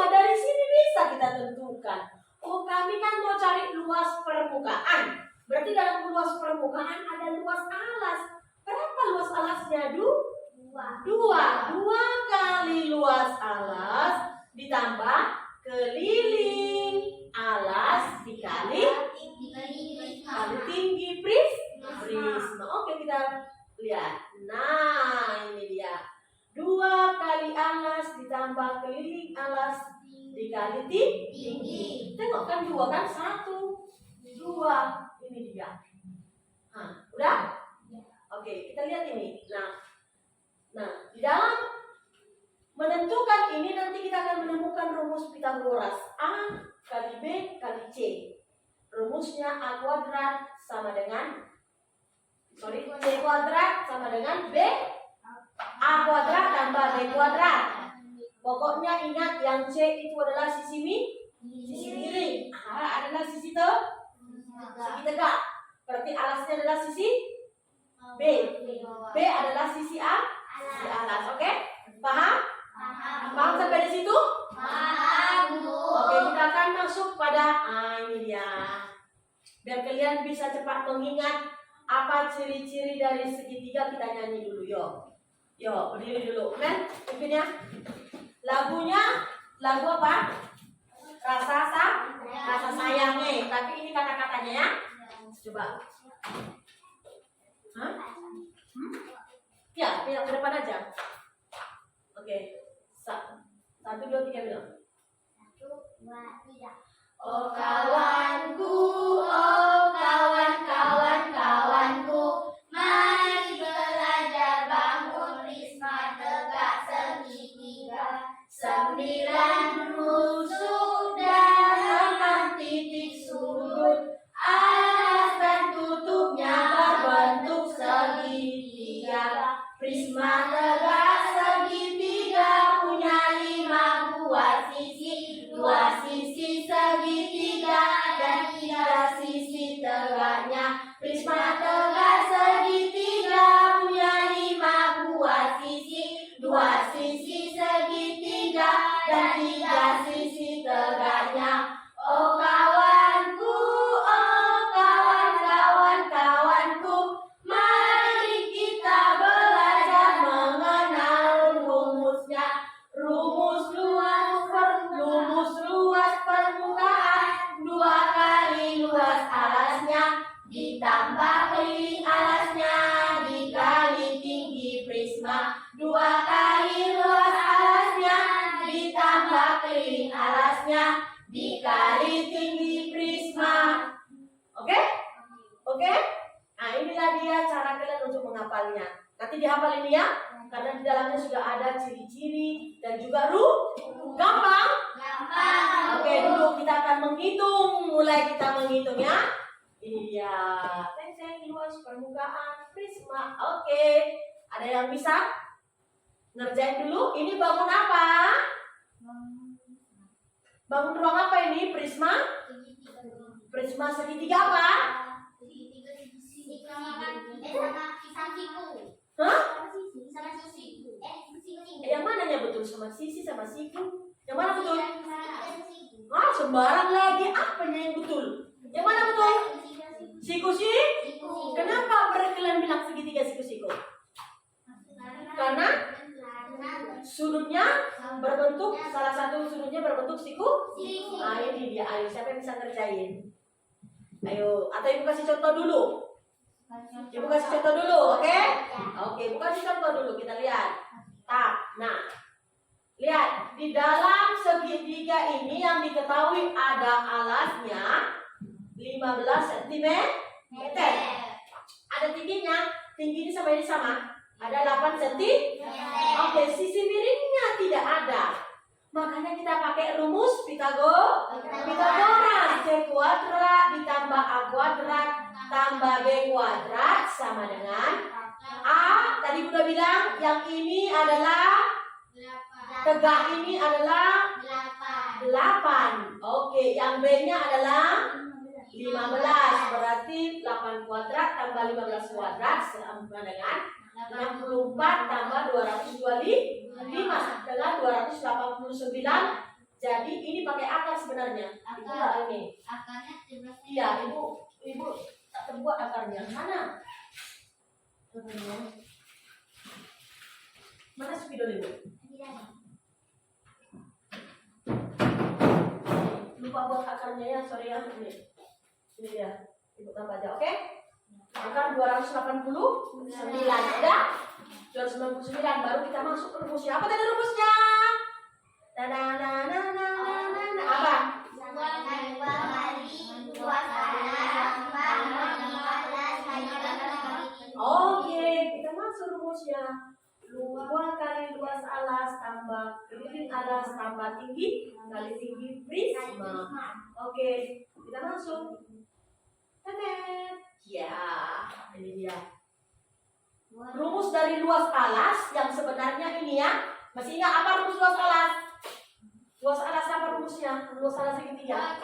Dari sini bisa kita tentukan. Oh, kami kan mau cari luas permukaan. Berarti dalam luas permukaan ada luas alas. Berapa luas alasnya? 2 kali luas alas ditambah keliling alas dikali tinggi prisma. Oke, kita lihat. Nah, ini dia. 2 kali alas ditambah keliling alas dikali tinggi. Tengok kan 2 kan 1 2. Ini dia. Nah, udah? Oke, kita lihat ini. Nah, di dalam menentukan ini nanti kita akan menemukan rumus Pythagoras. A kali B kali C. Rumusnya A kuadrat sama dengan C kuadrat sama dengan B A kuadrat tambah B kuadrat. Pokoknya ingat yang C itu adalah sisi miring. A adalah sisi tegak. Berarti alas alasnya adalah sisi B. B adalah sisi A, sisi alas. Oke? Paham? Paham sampai di situ? Paham, Bu. Oke, kita akan masuk pada ini dia. Biar kalian bisa cepat mengingat apa ciri-ciri dari segitiga, kita nyanyi dulu. Yo, berdiri dulu. Kan? Mungkin ya. Lagunya lagu apa? Rasa sayangnya. Tapi ini kata-katanya ya. Coba. Hah? Ya, yang ke depan aja. Oke. 1, 2, 3 bilang. 1, 2, 3. Oh kawanku, oh kawan-kawan-kawanku, Mari belajar bangun Prisma tegak segitiga. 9 rusuk dan 6 titik sudut, alas dan tutupnya berbentuk segitiga. Prisma tegak segitiga punya 5 buah sisi, 2 sisi segitiga dan 3 sisi tegaknya. Prisma tegak segitiga punya 5 buah sisi, 2 sisi segitiga dan 3 sisi tegaknya. Oh kawanku, oh kawan-kawan-kawanku, mari kita belajar mengenal rumusnya. Rumus luas permukaan, 2 kali luas alasnya, ditambah keliling alasnya, dikali tinggi prisma. 2 kali luas alasnya, ditambah keliling alasnya, dikali tinggi prisma. Oke? Oke? Nah, inilah dia cara kalian untuk menghafalnya. Nanti dihafal ini ya, karena di dalamnya sudah ada ciri-ciri dan juga gampang. Gampang. Oke, dulu kita akan menghitung. Mulai kita menghitung ya. Ini dia. Teng luas permukaan prisma. Oke. Ada yang bisa ngerjain dulu? Ini bangun apa? Bangun ruang apa ini? Prisma? Prisma segitiga apa? Hah? Yang mananya betul? Sama sisi sama siku? Yang mana betul? Ah, sembarang lagi. Apanya yang betul? Yang mana betul? Siku. Kenapa kalian bilang segitiga siku? Karena sudutnya berbentuk, salah satu sudutnya berbentuk siku. Nah, ini dia. Ayo, siapa yang bisa ngerjain? Ayo, atau ibu kasih contoh dulu. Ibu kasih contoh dulu, oke? Oke, ibu kasih contoh dulu, kita lihat. Nah, lihat di dalam segitiga ini yang diketahui ada alasnya 15 cm. Ada tingginya, tinggi ini sama ini sama. Ada 8 cm. Oke, sisi miringnya tidak ada. Makanya kita pakai rumus Pitagoras. C kuadrat ditambah A kuadrat tambah B kuadrat sama dengan A. Tadi udah bilang yang ini adalah tegak, ini adalah 8. Oke, yang B-nya adalah 15. Berarti 8 kuadrat tambah 15 kuadrat sama dengan 64 tambah 225 dengan 289. Jadi ini pakai akar sebenarnya. Ibu nggak ini? Akarnya 17. Iya, ibu tak terbuat akarnya. Mana? Mana spidol ibu? Lupa buat akarnya ya, sorry ya. Ini dia. Ibu tambah aja, oke? Akar 289 ada 299, baru kita masuk ke rumusnya. Apa tadi rumusnya? Apa? Oke, kita masuk rumusnya. 2 kali luas alas tambah keliling alas tambah tinggi kali tinggi prisma. Oke, kita masuk. Ya, ini dia. Rumus dari luas alas yang sebenarnya ini ya. Masih ingat apa rumus luas alas? Luas alas apa rumusnya? Luas alas segitiga.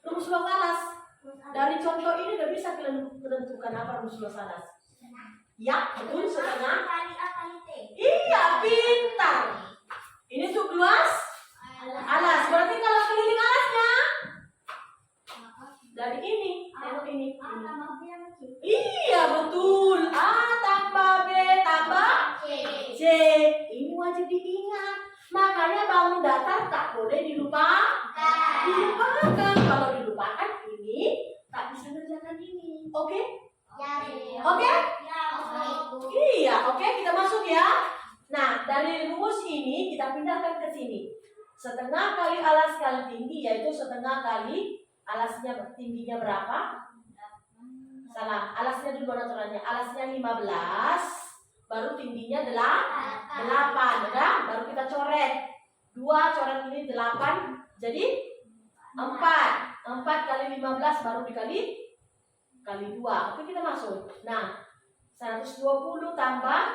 Rumus luas alas. Dari contoh ini udah bisa kalian menentukan apa rumus luas alas. Ya, betul, setengah. Kali A kali T. Iya, pintar. Ini untuk luas alas. Berarti kalau keliling alasnya dari ini, tengok ini. A tambah B sama C. Iya, betul. A tambah B tambah C. C. Ini wajib diingat. Makanya bangun datar tak boleh dilupakan. Kalau dilupakan ini tak bisa mengerjakan ini. Oke? Ya. Oke? Ya, Ibu. Iya, oke, kita masuk ya. Nah, dari rumus ini kita pindahkan ke sini. Setengah kali alas kali tinggi, yaitu setengah kali alasnya tingginya berapa? Salah, alasnya dulu aturannya. Alasnya 15, baru tingginya 8, ya? Baru kita coret. 2 coret ini 8, jadi 4. 4 kali 15 baru dikali 2. Oke, kita masuk. Nah, 120 tambah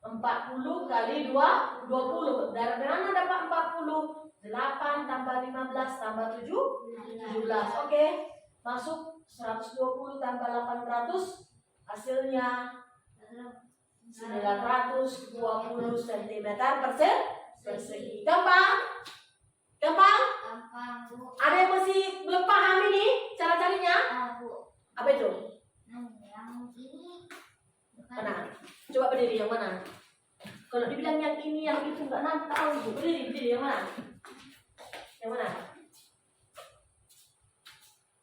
40 kali 20. Dari mana dapat 40? 8 tambah 15 tambah 17. Oke. Masuk 120 tambah 800. Hasilnya 920 cm persegi. Gampang? Gampang, Bu. Ada yang masih belum paham ini cara carinya? Bu. Apa itu? Yang ini bukan. Mana? Coba berdiri yang mana? Kalau dibilang yang ini, yang itu nggak nanti tahu ibu. Berdiri yang mana? Yang mana?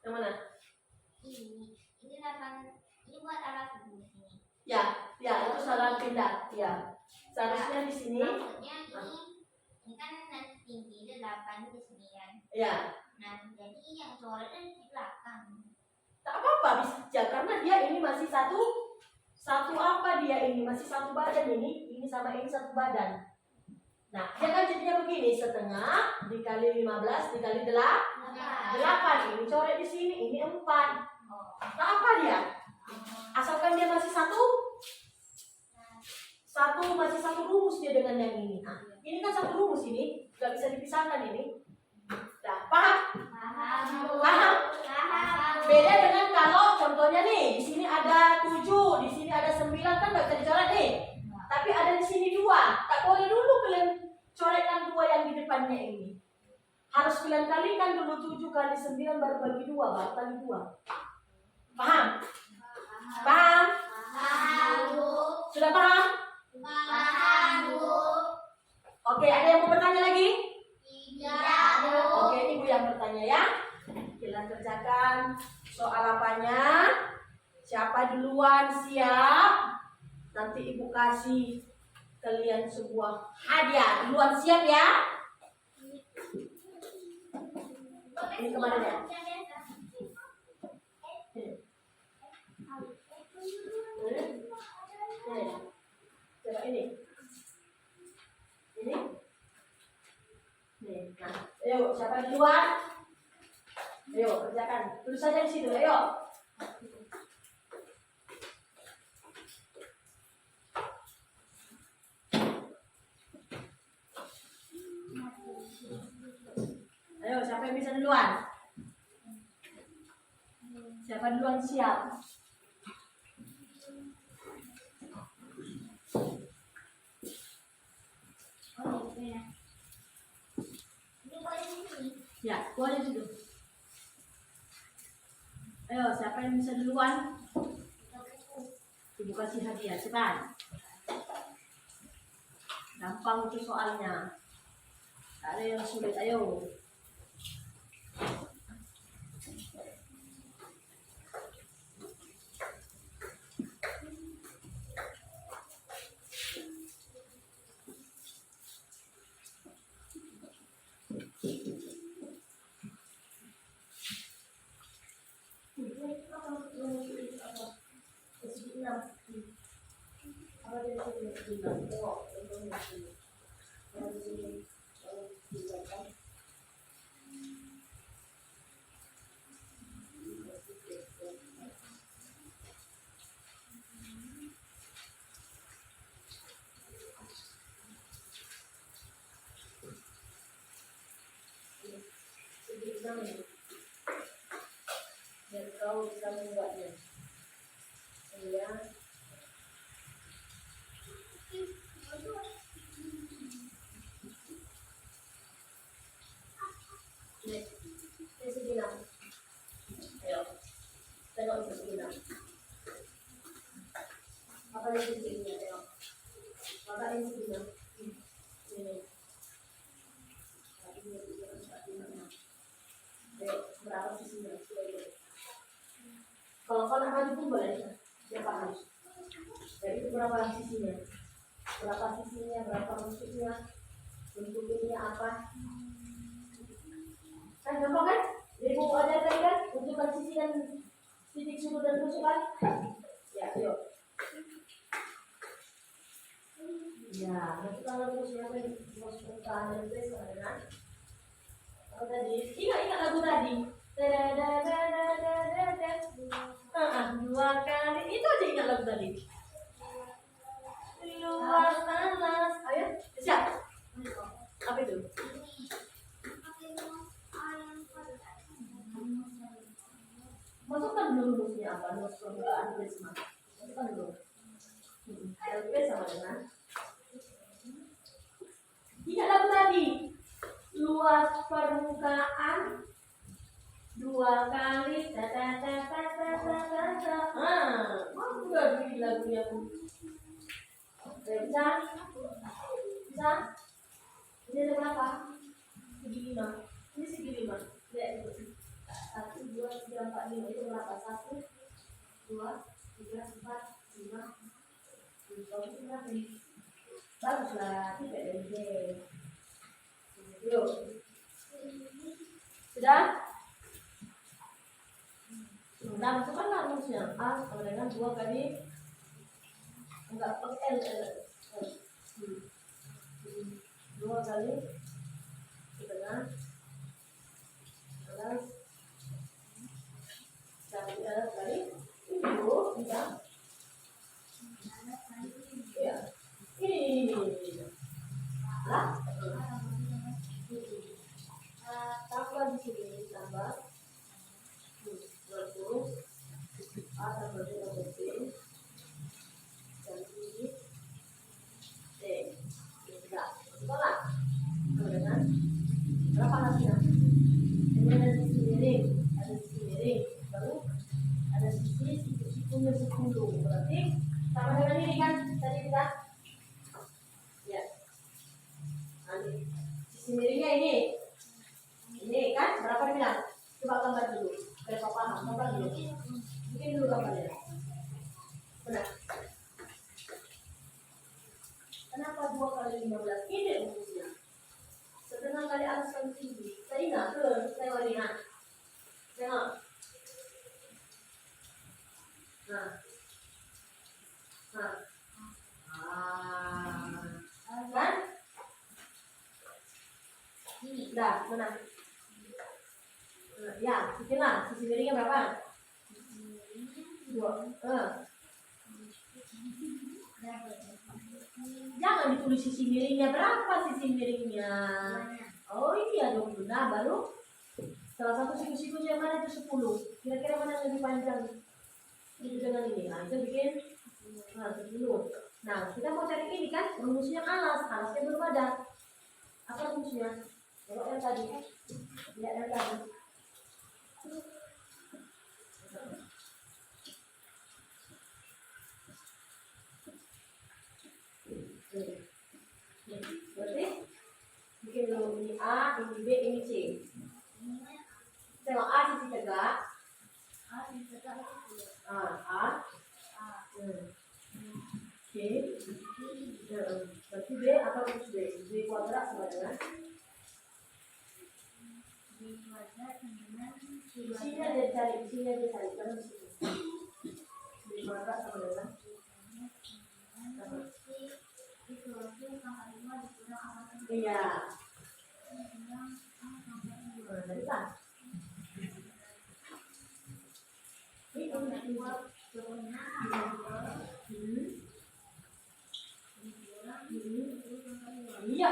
Yang mana? Ini 8. Ini buat alas di sini. Ya, itu salah pindah. Ya, seharusnya di sini. Maksudnya ini kan nanti tinggi 8 di sini kan. Ya, Nah, jadi yang coret di belakang. tak apa-apa bisa karena dia ini masih satu apa dia ini masih satu badan ini sama ini satu badan. Nah, dia kan jadinya begini, setengah dikali 15 dikali 8. Ini coret di sini, ini 4. Tak apa dia? Asalkan dia masih masih satu rumus dia dengan yang ini. Nah, ini kan satu rumus ini, nggak bisa dipisahkan ini. Nah, paham? Paham? Beda dengan kalau contohnya nih, di sini ada 7, di sini ada 9 kan nggak bisa dicoret nih. Tapi ada di sini 2. Tak boleh dulu kalian coretkan 2 yang di depannya ini. Harus kalian kalikan dulu 7 kali 9 baru bagi 2, baru kali 2. Paham? Paham? Sudah paham? Oke, ada yang mau bertanya lagi? Oke, ibu yang bertanya ya. Kita kerjakan soal apanya. Siapa duluan siap? Nanti ibu kasih kalian sebuah hadiah. Duluan siap ya? Ini kemana ya? Coba ini. Ini. Nih, nah, ayo siapa duluan? Ayo kerjakan. Tulis saja di situ, ayo. Ayo, siapa yang bisa duluan? Siapa duluan siap? Ya, boleh situ. Ayo, siapa yang bisa duluan? Ibu kasih hadiah, cepat. Gampang itu soalnya. Tak ada yang sulit, ayo. bisa membuatnya. Iya. Nih, ini segini. Ayo, tengok itu segini. Apa yang segini? Ayo, apa yang segini? Ini. Berapa sisinya? Kalau kau nak maju pun boleh, ya paham. Jadi itu berapa sisinya? Berapa sisinya? Berapa bentuknya? Bentuk ini apa? Kan gampang kan? Jadi buku ajarkan kan? Untukkan sisi dan titik sudut dan tusuk kan? Ya, yuk. Ya, masukkan lagu siapa yang masukkan ke anda itu dengan apa tadi? Ingat lagu tadi. Dua kali itu aja ingat lagu tadi. Luas panas. Ayo, siap. Apa itu? Masukkan dulu rumusnya apa? Rumus permukaan prisma. Masukkan dulu. LP sama dengan ingat lagu tadi. Luas permukaan 2 kali udah di lagunya pun bisa ini ada berapa? Segi 5 ini segi 5 lihat itu 1, 2, 3, 4, 5 itu berapa? 1, 2, 3, 4, 5 itu berapa nih? Baguslah tidak ada ide. Yuk sudah? Nah, masukkanlah rumusnya A sama dengan 2 kali enggak pakai L 2 kali dengan plus 1 L kali ini dulu bisa ya ini lah tambah di sini tambah 20 A tambah 2 B dan ini D tidak sekolah kemudian berapa hasilnya ini ada sisi miring baru ada sikunya 10 berarti sama dengan ini kan tadi kita ya nanti sisi miringnya ini kan berapa dibilang coba gambar dulu biar kau paham gambar dulu bikin dulu gambarnya benar kenapa 2 kali 15 ini rumusnya setengah kali atas kali tinggi saya ingat ke saya lihat tengok kan dah benar ya bikinlah sisi miringnya berapa 2 jangan ditulis sisi miringnya berapa sisi miringnya oh iya dong nah baru salah satu siku-sikunya mana itu 10 kira-kira mana yang lebih panjang itu dengan ini nah itu bikin 10 nah kita mau cari ini kan rumusnya alasnya belum ada apa rumusnya kalau yang tadi lihat yang tadi berarti bikin dulu ini A, ini B, ini C. Tengok A sisi tegak. A. C. Berarti B apa rumus B? B kuadrat sama dengan isinya dia cari karena di sini. B kuadrat sama dengan iya. Jadi kan ini buat iya.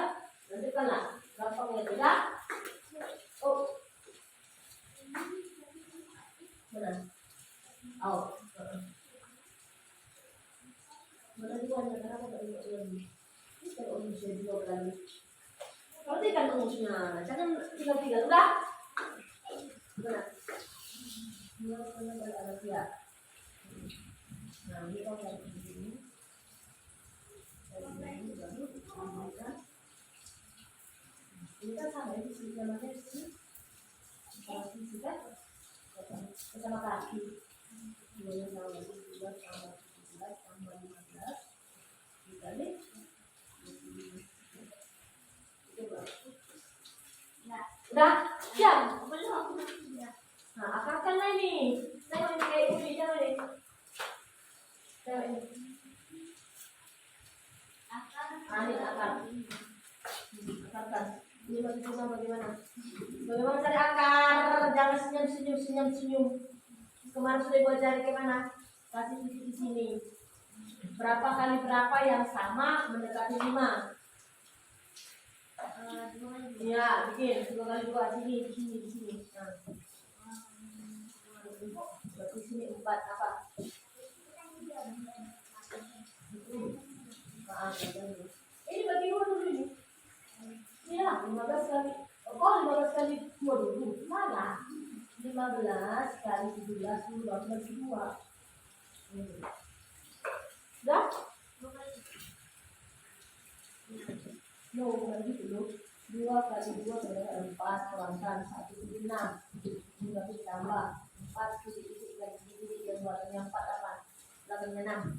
Nanti kan lah gampangnya tidak. Oh benar. Oh. Mana duanya? Kenapa nggak ingat lagi? Ini kalau usia 2 kali. Perhatikan rumusnya, jangan tinggal-tinggal. Udah? Benar. Dua kali ada ya. Nah, ini kalau dari sini. Ini kan sama ya, di sini namanya di sini. Kalau di sini kan sama kaki. 2 tambah 17 tambah 17 tambah 15 dikali 20. Udah? Siap? Belum. Nah, akarkan lah ini. Tengok ini kayak ini, coba deh. Tengok ini. Nah, ini akar. Akarkan. Ini masih susah bagaimana? Bagaimana cari akar? Jangan senyum. Kemarin sudah gua cari kemana? Kasih titik di sini. Berapa kali berapa yang sama mendekati 5? Iya, bikin 2 kali 2 di sini. Nah. Berarti sini 4 apa? Maaf, ini bagi 2 dulu ini. Iya, 15 kali. Oh, 15 kali 2 dulu. Salah. 15 kali 17 dulu, 12 2. Udah? No, bukan gitu loh. 2 kali 2 adalah 4, kurangkan 1 jadi 6. Ini berarti tambah 4 titik yang buatannya 4 apa? Belakangnya 6.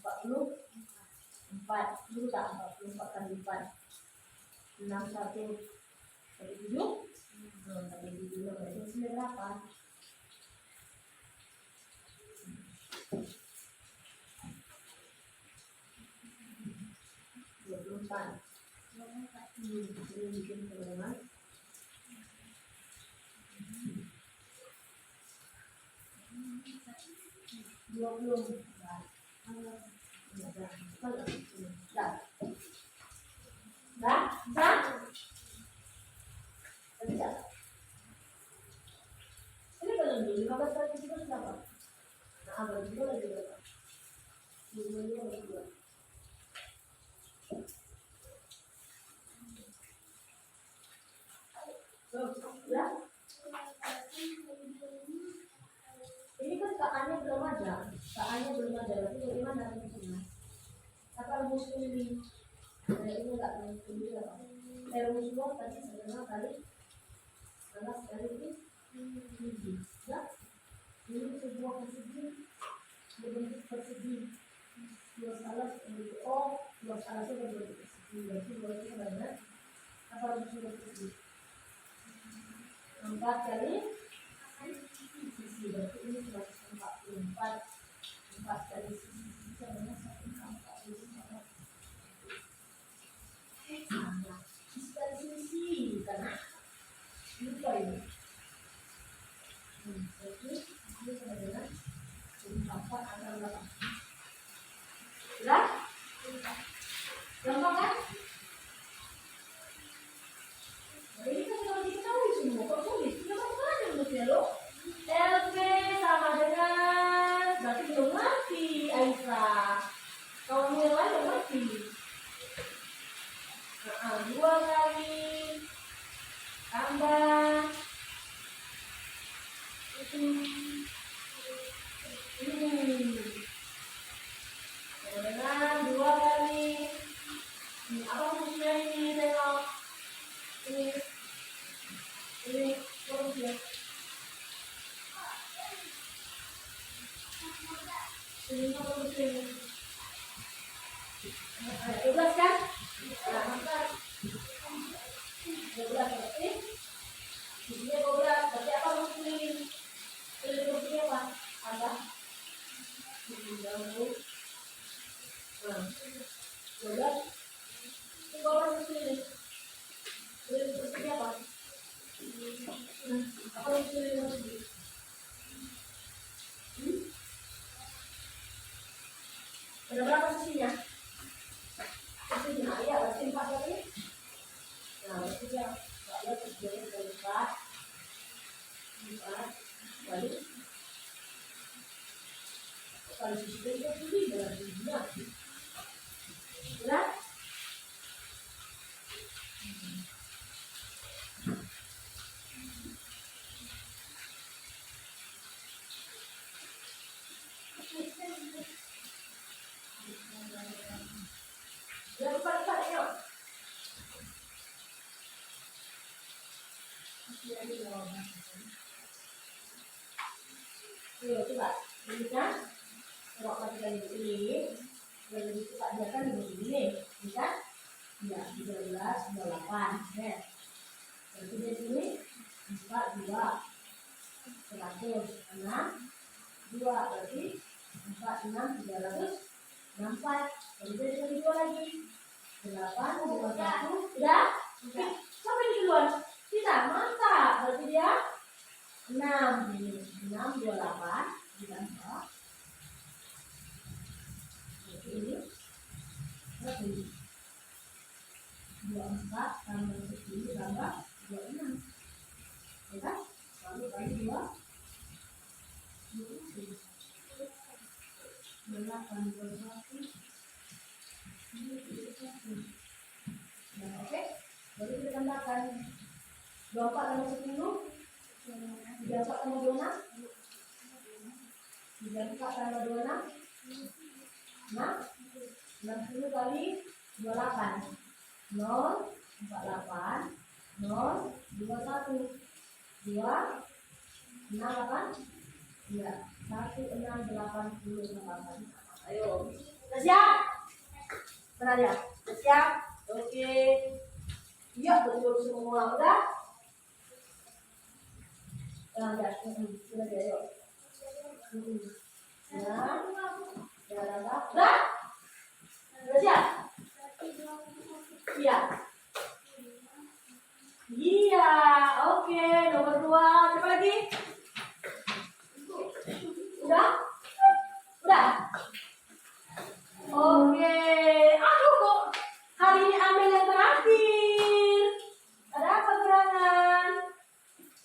44 dulu tak? 44 kali 4 61 kali 7 kali 7 berarti hasilnya berapa? 24. Ini bikin teman-teman. 20. Dah? Bisa? Ini belum dulu, 15 kali 17 berapa? Nah, berarti 2 lagi berapa? 2 lagi 2. Ya? Ini kan KA-nya belum ada. Berarti bagaimana rumusnya? Apa rumus ini? Ini enggak rumus ini apa? Rumus 2 tadi sebenarnya kali 11 kali ini. Ya? Ini sebuah persegi berbentuk persegi. 2 salah berbentuk O, 2 salah berbentuk persegi. Berarti 2 itu sebenarnya apa rumusnya persegi? 4 kali sisi, berarti ini 144. 4 kali sisi sebenarnya 144. Sama. Sisi kali sisi karena lupa ini. Jadi ini sebenarnya 4 antara 8. Sudah? Gampang kan? Ini kan kalau diketahui semua, kok sulit? Kenapa aja menurutnya lo? LP sama dengan, berarti belum ngerti Aisyah. Kalau yang lain belum ngerti. 2 kali tambah itu dengan 2 kali apa rumusnya ini? Tengok ini rumusnya ini apa rumusnya ini? 12 kan? Nah, maka 12 berarti ini 12 berarti apa rumusnya ini? Rumusnya apa? Ada 12 ini apa rumusnya ini? Rumusnya apa? Apa rumusnya ini? Ada berapa sisinya? Sisinya, iya berarti 4 kali. Nah, berarti ya 4 kali 4 kali susu itu pilih dalam dunia. Udah? Udah lipat ayo. Ayo coba, ini kan? Kalau matikan ini, yang lebih cepat dia kan begini, ini kan? Ya, 13, 28, ya. Berarti di sini 4, 2, 100, 6, 2, berarti 4, 6, 364. Kemudian kita dua lagi, 8, 2, 1, udah? Sampai di duluan. Kita mantap, berarti dia 6, ini 6, 28, ditambah. Berarti ini berarti 24 tambah 10 tambah 26, ya kan? Lalu kali 2, 8, 21, nah, oke, baru kita tambahkan 24 tambah 10, 34 tambah 26, 34 tambah 26, nah, 60 kali 28, 0, 48, 0, 21, 2, 6, 8, ya, 1, 6, 88. Ayo, udah siap? Benar ya? Udah siap? Oke. Iya, betul semua. Udah? Udah, sudah ayo. Nah, udah? Udah siap? Iya. Iya, oke. Nomor 2, coba lagi. Udah? Udah? Oke. Aduh kok hari ini ambil yang terakhir. Ada apa gerangan?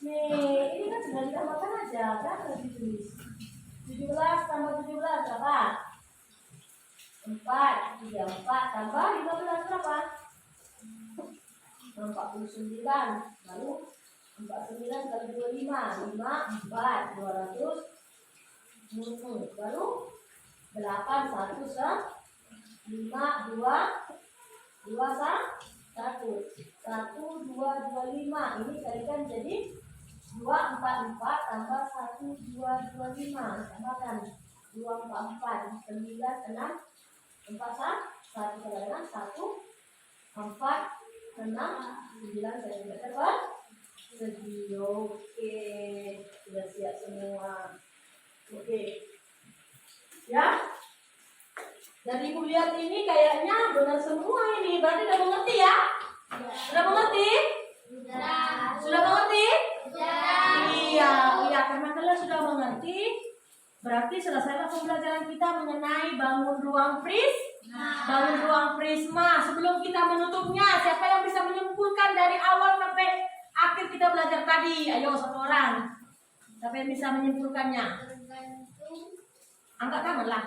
Nih, ini kan sudah ditambahkan aja. Berapa ditulis? 17 tambah 17 berapa? 4, 34 tambah 15 berapa? 49, baru 49 kali 25, 4, 200, baru 8, 1, 5, 2, 2, 1, 1, 2, 25. Ini kalikan jadi 244 tambah 1, 2, 25. Tambahkan 244, 9, 6, 4, 1 kalikan 1, 4, 6, 9 saya tidak dapat segi. Oke, sudah siap semua. Oke, ya. Dari ibu lihat ini kayaknya benar semua ini. Berarti udah mengerti ya? Sudah mengerti? Sudah mengerti? Iya, karena kalian sudah mengerti. Berarti selesailah pembelajaran kita mengenai bangun ruang bangun ruang prisma. Sebelum kita menutupnya, siapa yang bisa menyimpulkan dari awal sampai akhir kita belajar tadi? Ayo, satu orang. Siapa yang bisa menyimpulkannya? Angkat tangan lah.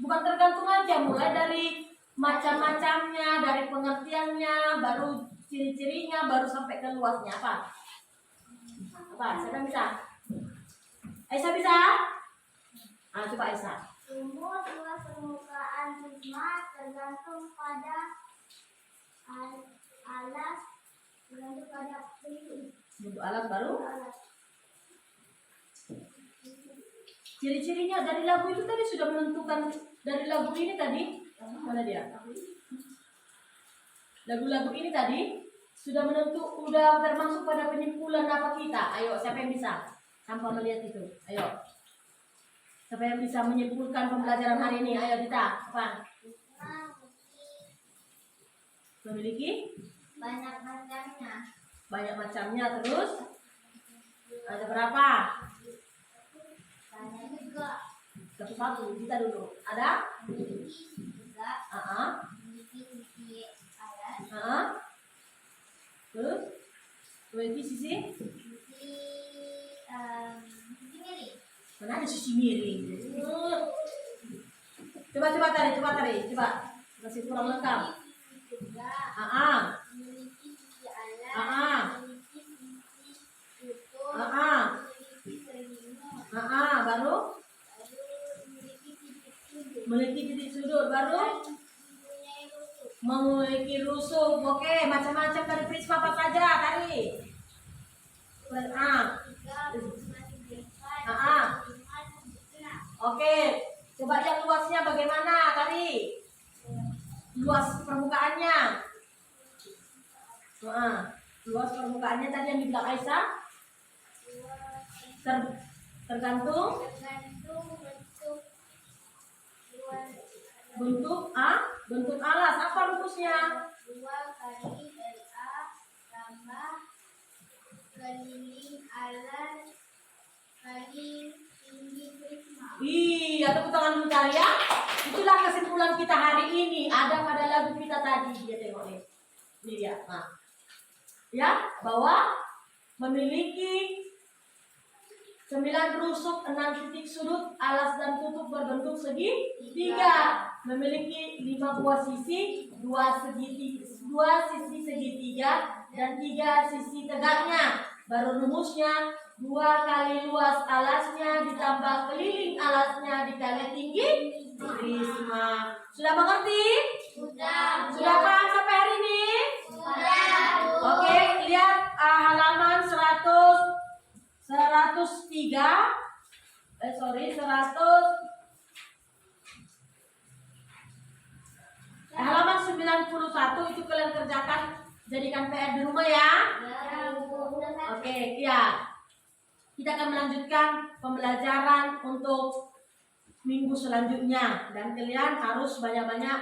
Bukan tergantung aja, mulai dari macam-macamnya, dari pengertiannya, baru ciri-cirinya, baru sampai ke luasnya. Apa? Siapa bisa? Aisyah bisa? Coba Aisyah. Sumur luas permukaan prisma tergantung pada alat, tergantung pada Bentuk alat baru. alat. Ciri-cirinya dari lagu itu tadi sudah menentukan. Dari lagu ini tadi, mana dia? Lagu-lagu ini tadi sudah udah termasuk pada penyimpulan apa kita. Ayo, siapa yang bisa? Tanpa melihat itu. Ayo. Siapa yang bisa menyimpulkan pembelajaran hari ini? Ayo kita. Apa? Memiliki Banyak macamnya. banyak macamnya. Terus ada berapa? Banyak juga. Satu-satu kita dulu. Ada? Memiliki juga. Memiliki sisi alas. Terus memiliki sisi Sisi miring. mana ada sisi miring? Coba tari, coba. Masih kurang lengkap. Memiliki sisi alas, Ah. memiliki sisi tutup, Ah. memiliki selimut, Baru lalu memiliki titik sudut, memiliki titik sudut, baru dan mempunyai rusuk. memiliki rusuk. Oke, macam-macam dari prisma apa saja tadi. Tiga, masih berempat, Ah. lima, dan segenap. Oke, coba yang luasnya bagaimana tadi? Luas permukaannya. Luas permukaannya tadi yang dibilang Aisyah tergantung bentuk alas. Apa rumusnya? 2 kali LA tambah keliling alas kali tinggi prisma. Iya, tepuk tangan dulu cari ya. Itulah kesimpulan kita hari ini. Ada pada lagu kita tadi, dia tengok nih. Ini dia. Nah, ya, bahwa memiliki 9 rusuk, 6 titik sudut, alas dan tutup berbentuk segitiga. Memiliki 5 buah sisi, 2 sisi segitiga, dan 3 sisi tegaknya. Baru rumusnya 2 kali luas alasnya ditambah keliling alasnya dikali tinggi prisma. Sudah mengerti? Sudah. Sudah paham sampai hari ini? Sudah. Oke, lihat halaman 103. 100. Halaman 91 itu kalian kerjakan, jadikan PR di rumah ya. Oke, ya. Kita akan melanjutkan pembelajaran untuk minggu selanjutnya dan kalian harus banyak-banyak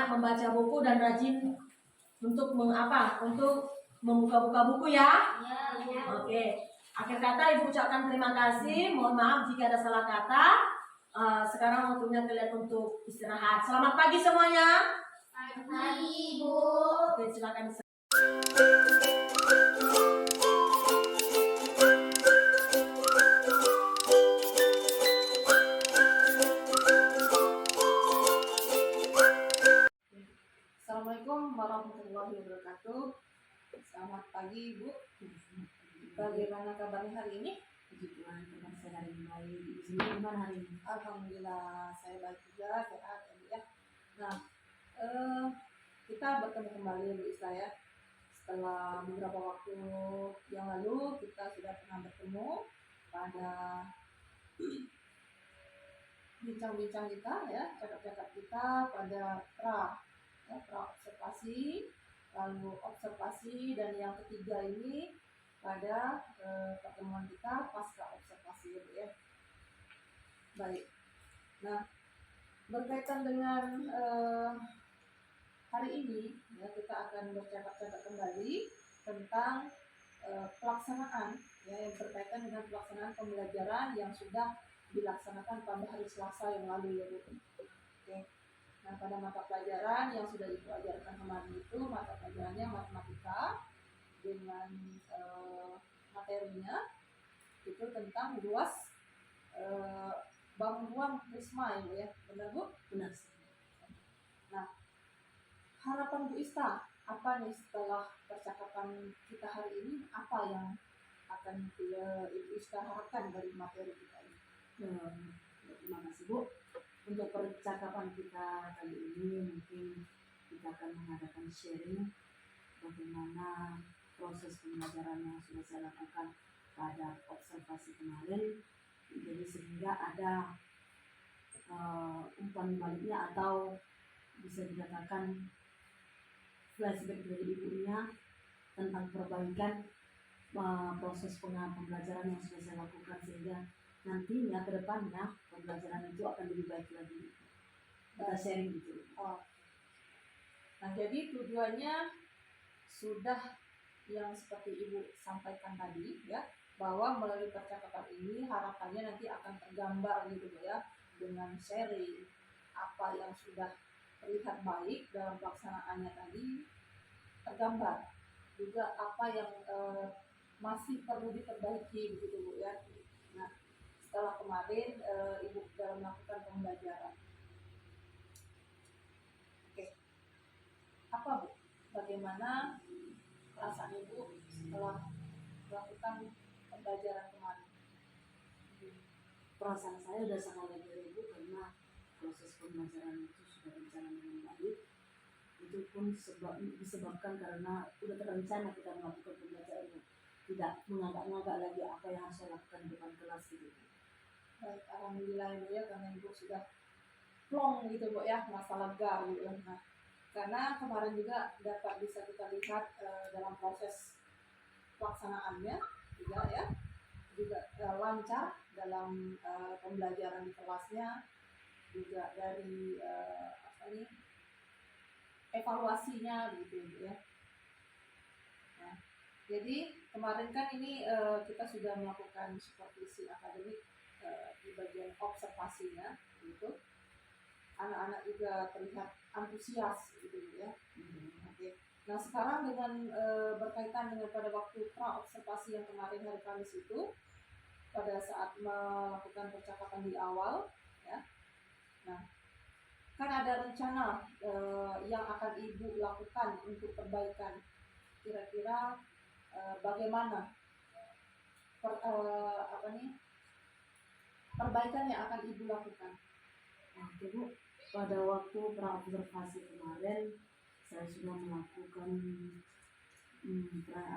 membaca buku dan rajin untuk membuka-buka buku ya. Oke. Akhir kata Ibu ucapkan terima kasih. Mohon maaf jika ada salah kata. Sekarang waktunya kalian untuk istirahat. Selamat pagi semuanya. Pagi, Bu. Oke, silakan. Assalamualaikum warahmatullahi wabarakatuh. Selamat pagi Bu. Bagaimana kabarnya hari ini? Puji Tuhan, kabar saya hari ini baik. Ibu sendiri gimana hari ini? Alhamdulillah saya baik juga, sehat ya. Nah, kita bertemu kembali Bu Isla ya. Setelah beberapa waktu yang lalu kita sudah pernah bertemu pada bincang-bincang kita ya, cakap-cakap kita pada pra observasi, lalu observasi, dan yang ketiga ini pada pertemuan kita pasca observasi gitu ya. Baik. Nah, berkaitan dengan hari ini ya, kita akan bercakap-cakap kembali tentang pelaksanaan ya, yang berkaitan dengan pelaksanaan pembelajaran yang sudah dilaksanakan pada hari Selasa yang lalu ya Bu. Oke. Nah, pada mata pelajaran yang sudah Ibu ajarkan kemarin itu mata pelajarannya matematika dengan materinya itu tentang luas bangunan prisma ya Bu ya. Benar Bu? Benar. Nah, harapan Bu Ista apa nih setelah percakapan kita hari ini, apa yang akan Ibu Ista harapkan dari materi kita ini? Terima kasih Bu. Untuk percakapan kita kali ini mungkin kita akan mengadakan sharing bagaimana proses pembelajaran yang sudah saya lakukan pada observasi kemarin. Jadi sehingga ada umpan baliknya atau bisa dikatakan flashback dari ibunya tentang perbaikan proses pembelajaran yang sudah saya lakukan, sehingga nantinya ke depannya pembelajaran itu akan lebih baik lagi. Kita sharing gitu. Nah, jadi tujuannya sudah yang seperti Ibu sampaikan tadi ya, bahwa melalui percakapan ini harapannya nanti akan tergambar gitu ya, dengan sharing apa yang sudah terlihat baik dalam pelaksanaannya tadi tergambar, juga apa yang masih perlu diperbaiki begitu Bu ya. Nah, setelah kemarin Ibu dalam melakukan pembelajaran. Oke, apa Bu? Bagaimana perasaan Ibu setelah melakukan pembelajaran kemarin? Perasaan saya sudah sangat lega Ibu, karena proses pembelajaran itu sudah berjalan dengan baik. Itu pun disebabkan karena sudah terencana kita melakukan pembelajarannya, tidak mengagak-ngagak lagi apa yang harus saya lakukan di depan kelas gitu. Baik, alhamdulillah Ibu ya, karena Ibu sudah plong gitu Bu ya, masa lega gitu. Nah, karena kemarin juga dapat bisa kita lihat dalam proses pelaksanaannya juga ya, juga lancar dalam pembelajaran di kelasnya, juga dari evaluasinya gitu ya. Nah, jadi kemarin kan ini kita sudah melakukan supervisi akademik di bagian observasinya gitu. Anak-anak juga terlihat antusias gitu ya. Oke. Nah sekarang dengan berkaitan dengan pada waktu pra observasi yang kemarin hari Kamis itu, pada saat melakukan percakapan di awal ya. Nah, kan ada rencana yang akan Ibu lakukan untuk perbaikan. Kira-kira bagaimana perbaikan yang akan Ibu lakukan? Nah, Ibu, pada waktu pra observasi kemarin saya sudah melakukan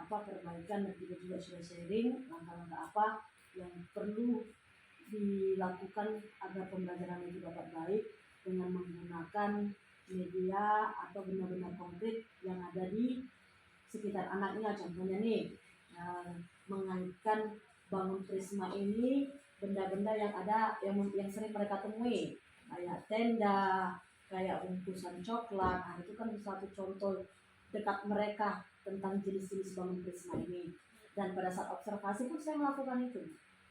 perbaikan, dan juga sudah sharing langkah-langkah apa yang perlu dilakukan agar pembelajaran itu dapat baik dengan menggunakan media atau benda-benda konkret yang ada di sekitar anaknya. Contohnya nih, mengaitkan bangun Prisma ini benda-benda yang ada yang sering mereka temui, kayak tenda, kayak bungkusan coklat. Nah, itu kan satu contoh dekat mereka tentang jenis-jenis bangun Prisma ini. Dan pada saat observasi pun saya melakukan itu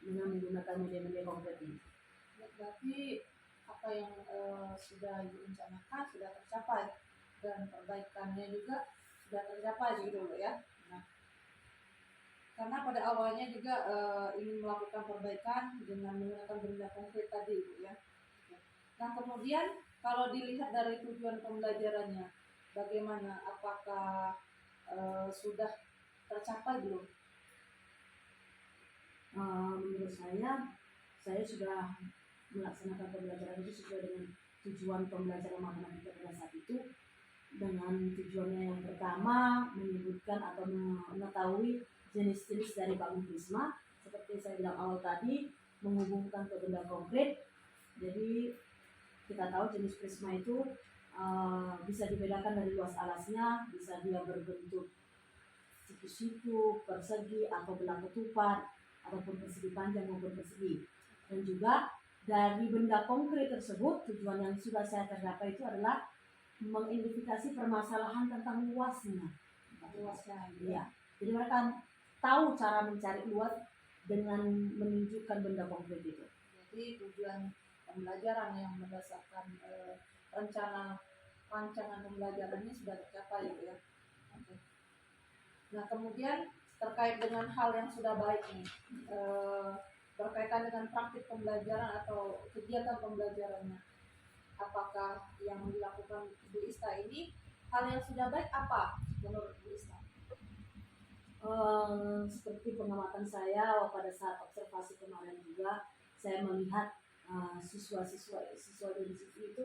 dengan menggunakan media-media konkret ini. Berarti apa yang sudah direncanakan sudah tercapai, dan perbaikannya juga sudah tercapai gitu loh ya. Nah, karena pada awalnya juga ingin melakukan perbaikan dengan menggunakan benda konkret tadi Bu ya. Nah kemudian kalau dilihat dari tujuan pembelajarannya, bagaimana? Apakah sudah tercapai belum? Menurut saya sudah melaksanakan pembelajaran itu sesuai dengan tujuan pembelajaran matematika pada saat itu, dengan tujuannya yang pertama menyebutkan atau mengetahui jenis-jenis dari bangun Prisma, seperti saya bilang awal tadi, menghubungkan ke benda konkret. Jadi kita tahu jenis Prisma itu bisa dibedakan dari luas alasnya, bisa dia berbentuk siku-siku, persegi, atau belang ketupat, ataupun persegi panjang maupun persegi. Dan juga dari benda konkret tersebut, tujuan yang sudah saya tercapai itu adalah mengidentifikasi permasalahan tentang luasnya. Ya. Jadi mereka tahu cara mencari luas dengan menunjukkan benda konkret itu. Jadi tujuan pembelajaran yang berdasarkan rencana rancangan pembelajaran ini sudah tercapai ya. Oke. Nah kemudian terkait dengan hal yang sudah baik nih, berkaitan dengan praktik pembelajaran atau kegiatan pembelajarannya, apakah yang dilakukan Bu Ista ini hal yang sudah baik apa menurut Bu Ista? Seperti pengamatan saya pada saat observasi kemarin juga, saya melihat siswa dari situ itu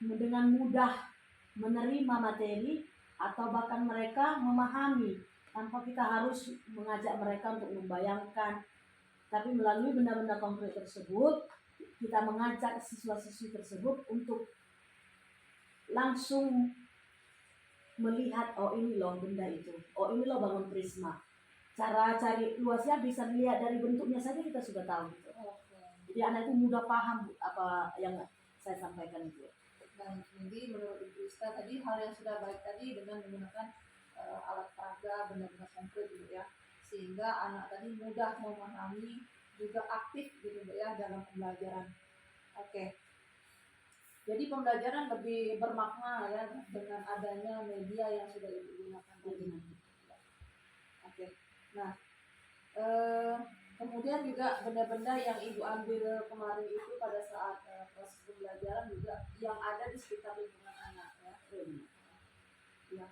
dengan mudah menerima materi, atau bahkan mereka memahami tanpa kita harus mengajak mereka untuk membayangkan. Tapi melalui benda-benda konkret tersebut, kita mengajak siswa-siswi tersebut untuk langsung melihat, oh ini loh benda itu, oh ini loh bangun Prisma. Cara cari luasnya bisa dilihat dari bentuknya saja, kita sudah tahu gitu. Jadi anak itu mudah paham apa yang saya sampaikan itu. Dan jadi menurut Ibu Ista tadi hal yang sudah baik tadi dengan menggunakan alat peraga, benda-benda konkret gitu ya, sehingga anak tadi mudah memahami, juga aktif gitu ya dalam pembelajaran. Oke. Jadi pembelajaran lebih bermakna ya dengan adanya media yang sudah Ibu gunakan tadi. Oke. Nah, Kemudian juga benda-benda yang Ibu ambil kemarin itu pada saat proses pembelajaran juga yang ada di sekitar lingkungan anak ya, yang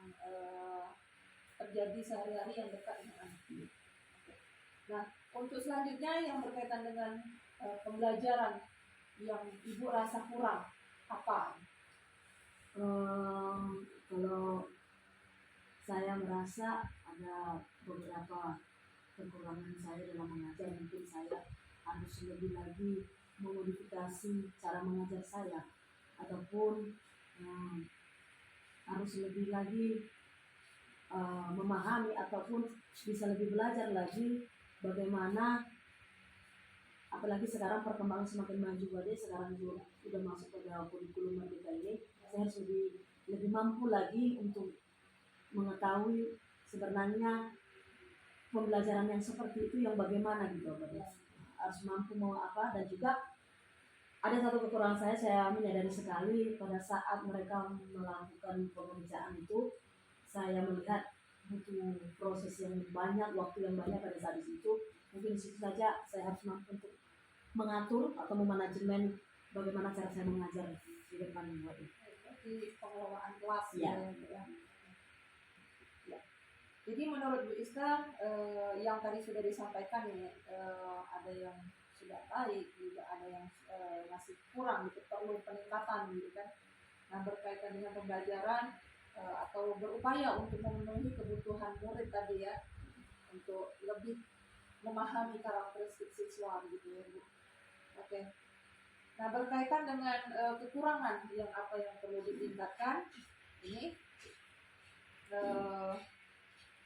terjadi sehari-hari yang dekat dengan anak. Nah, untuk selanjutnya yang berkaitan dengan pembelajaran yang Ibu rasa kurang apa? Kalau saya merasa ada beberapa kekurangan saya dalam mengajar, mungkin saya harus lebih lagi memodifikasi cara mengajar saya, ataupun harus lebih lagi memahami ataupun bisa lebih belajar lagi bagaimana, apalagi sekarang perkembangan semakin maju, jadi sekarang juga sudah masuk pada kurikulum merdeka ini, saya harus lebih mampu lagi untuk mengetahui sebenarnya pembelajaran yang seperti itu yang bagaimana gitu, harus mampu mau apa. Dan juga ada satu kekurangan saya menyadari sekali pada saat mereka melakukan pengerjaan itu, saya melihat butuh proses yang banyak, waktu yang banyak pada saat itu. Mungkin di situ saja saya harus mampu untuk mengatur atau memanajemen bagaimana cara saya mengajar di depan murid. Di pengelolaan kelas ya. Jadi menurut Bu Iska yang tadi sudah disampaikan ya, ada yang sudah baik, juga ada yang masih kurang gitu, perlu peningkatan gitu kan. Nah, berkaitan dengan pembelajaran atau berupaya untuk memenuhi kebutuhan murid tadi ya, untuk lebih memahami karakteristik siswa gitu ya Bu. Oke. Nah, berkaitan dengan kekurangan yang apa yang perlu ditingkatkan ini,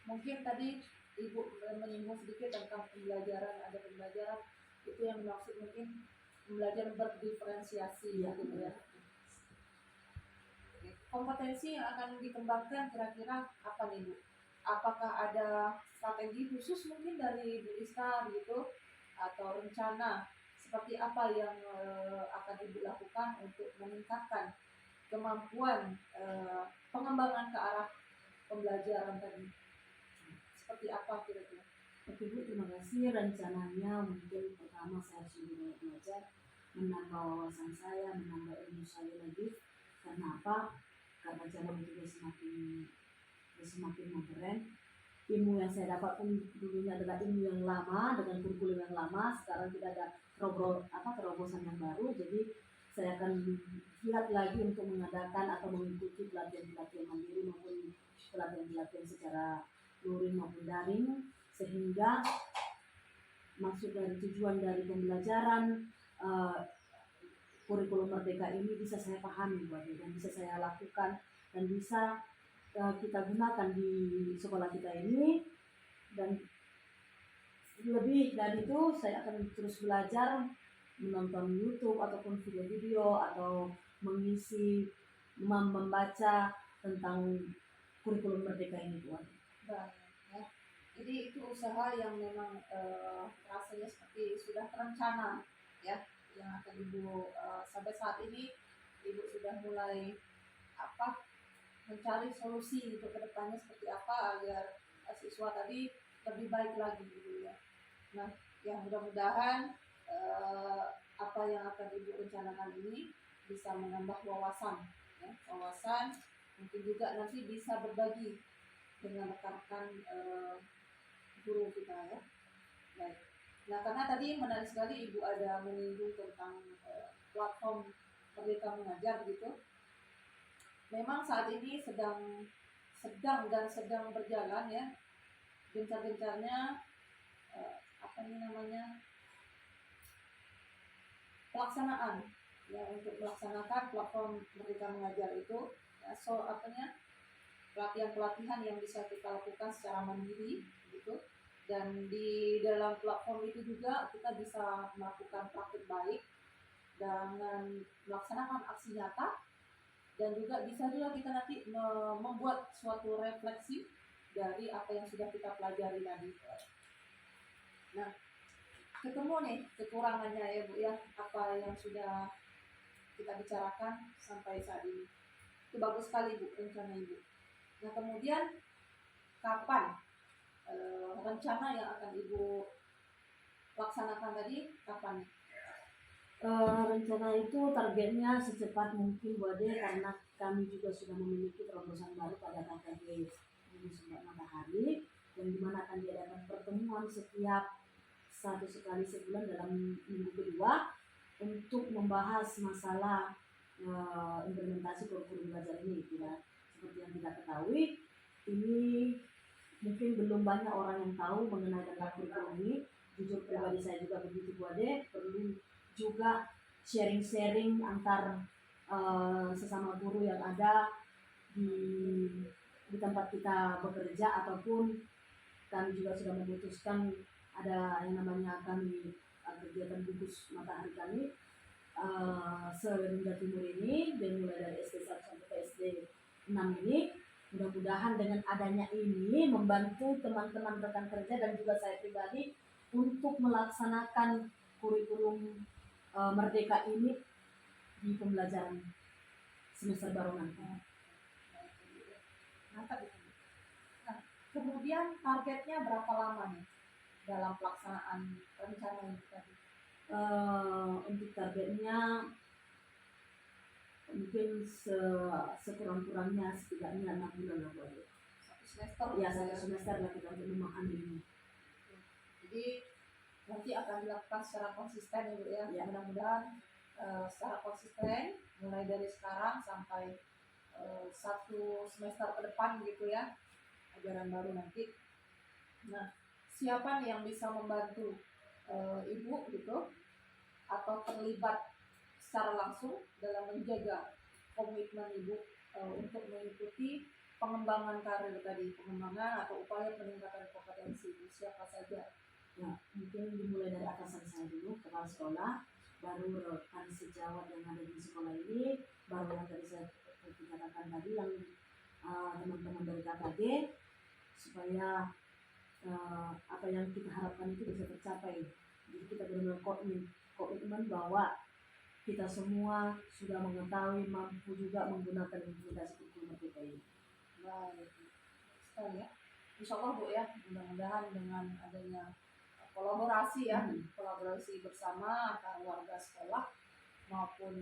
mungkin tadi Ibu menyinggung sedikit tentang pembelajaran, ada pembelajaran itu yang dimaksud mungkin pembelajaran berdiferensiasi gitu ya. Kompetensi yang akan dikembangkan kira-kira apa nih Bu? Apakah ada strategi khusus mungkin dari Bu Iska gitu, atau rencana seperti apa yang akan Ibu lakukan untuk meningkatkan kemampuan pengembangan ke arah pembelajaran tadi? Seperti apa kira-kira? Oke Bu, terima kasih. Rencananya mungkin pertama saya sudah belajar, menambah wawasan saya, menambah ilmu saya lagi. Karena apa? Karena zaman juga semakin modern. Ilmu yang saya dapat pun dulunya adalah ilmu yang lama dengan kurikulum yang lama. Sekarang tidak ada terobosan yang baru. Jadi saya akan lihat lagi untuk mengadakan atau mengikuti pelatihan-pelatihan mandiri maupun pelatihan-pelatihan secara luring maupun daring, sehingga maksud dari tujuan dari pembelajaran kurikulum merdeka ini bisa saya pahami dan bisa saya lakukan dan bisa kita gunakan di sekolah kita ini. Dan lebih dari itu saya akan terus belajar menonton YouTube ataupun video-video atau membaca tentang kurikulum merdeka ini Tuan. Baik, ya. Jadi itu usaha yang memang rasanya seperti sudah terencana ya, yang akan Ibu sampai saat ini Ibu sudah mulai mencari solusi untuk kedepannya seperti apa agar siswa tadi lebih baik lagi gitu ya. Nah, yang mudah-mudahan apa yang akan Ibu rencanakan ini bisa menambah wawasan ya, mungkin juga nanti bisa berbagi dengan rekan-rekan guru kita ya. Baik. Nah, karena tadi menarik sekali Ibu ada menyinggung tentang platform Merdeka Mengajar gitu. Memang saat ini sedang berjalan ya, gencar-gencarnya pelaksanaan ya, untuk melaksanakan platform Merdeka Mengajar itu ya, pelatihan-pelatihan yang bisa kita lakukan secara mandiri gitu. Dan di dalam platform itu juga kita bisa melakukan praktik baik dengan melaksanakan aksi nyata, dan juga bisa juga kita nanti membuat suatu refleksi dari apa yang sudah kita pelajari tadi. Nah, ketemu nih kekurangannya ya Bu ya, apa yang sudah kita bicarakan sampai saat ini. Itu bagus sekali Bu rencana Ibu. Nah, kemudian kapan rencana yang akan Ibu laksanakan tadi kapan? Rencana itu targetnya secepat mungkin Bu Ade, karena kami juga sudah memiliki terobosan baru pada KKG ini Sumber Matahari, yang dimana akan diadakan pertemuan setiap 1 kali sebulan dalam minggu kedua untuk membahas masalah implementasi kurikulum belajar ini. Seperti yang kita ketahui, ini mungkin belum banyak orang yang tahu mengenai tentang kurikulum ini. Jujur pribadi saya juga begitu Bu Ade, perlu juga sharing-sharing antar sesama guru yang ada di tempat kita bekerja, ataupun kami juga sudah memutuskan ada yang namanya kami kegiatan bungkus matahari kami se-Lingga Timur ini, dan mulai dari SD 1 sampai ke SD 6 ini. Mudah-mudahan dengan adanya ini membantu teman-teman rekan kerja dan juga saya pribadi untuk melaksanakan kurikulum Merdeka ini di pembelajaran semester baru nanti. Mantap itu. Nah, kemudian targetnya berapa lama nih dalam pelaksanaan rencana ini tadi? Untuk targetnya mungkin sekurang-kurangnya setidaknya 6 bulan lah Bu Ade. 1 semester? Ya, 1 semester lah kita untuk memahami ini. Jadi nanti akan dilakukan secara konsisten ya Bu ya. Ya. Mudah-mudahan secara konsisten mulai dari sekarang sampai 1 semester ke depan gitu ya, ajaran baru nanti. Nah, siapa nih yang bisa membantu Ibu gitu atau terlibat secara langsung dalam menjaga komitmen Ibu untuk mengikuti pengembangan karir tadi, pengembangan atau upaya peningkatan kompetensi Ibu, siapa saja? Ya, mungkin dimulai dari atasan saya dulu, kepala sekolah, baru rekan sejawat yang ada di sekolah ini, baru yang tadi saya katakan tadi yang teman-teman dari KKG, supaya apa yang kita harapkan itu bisa tercapai. Jadi kita benar-benar komitmen bahwa kita semua sudah mengetahui, mampu juga menggunakan implementasi kurikulum Merdeka ini. Baik sekali ya. Insya Allah Bu ya, mudah-mudahan dengan adanya kolaborasi ya, kolaborasi bersama antara warga sekolah maupun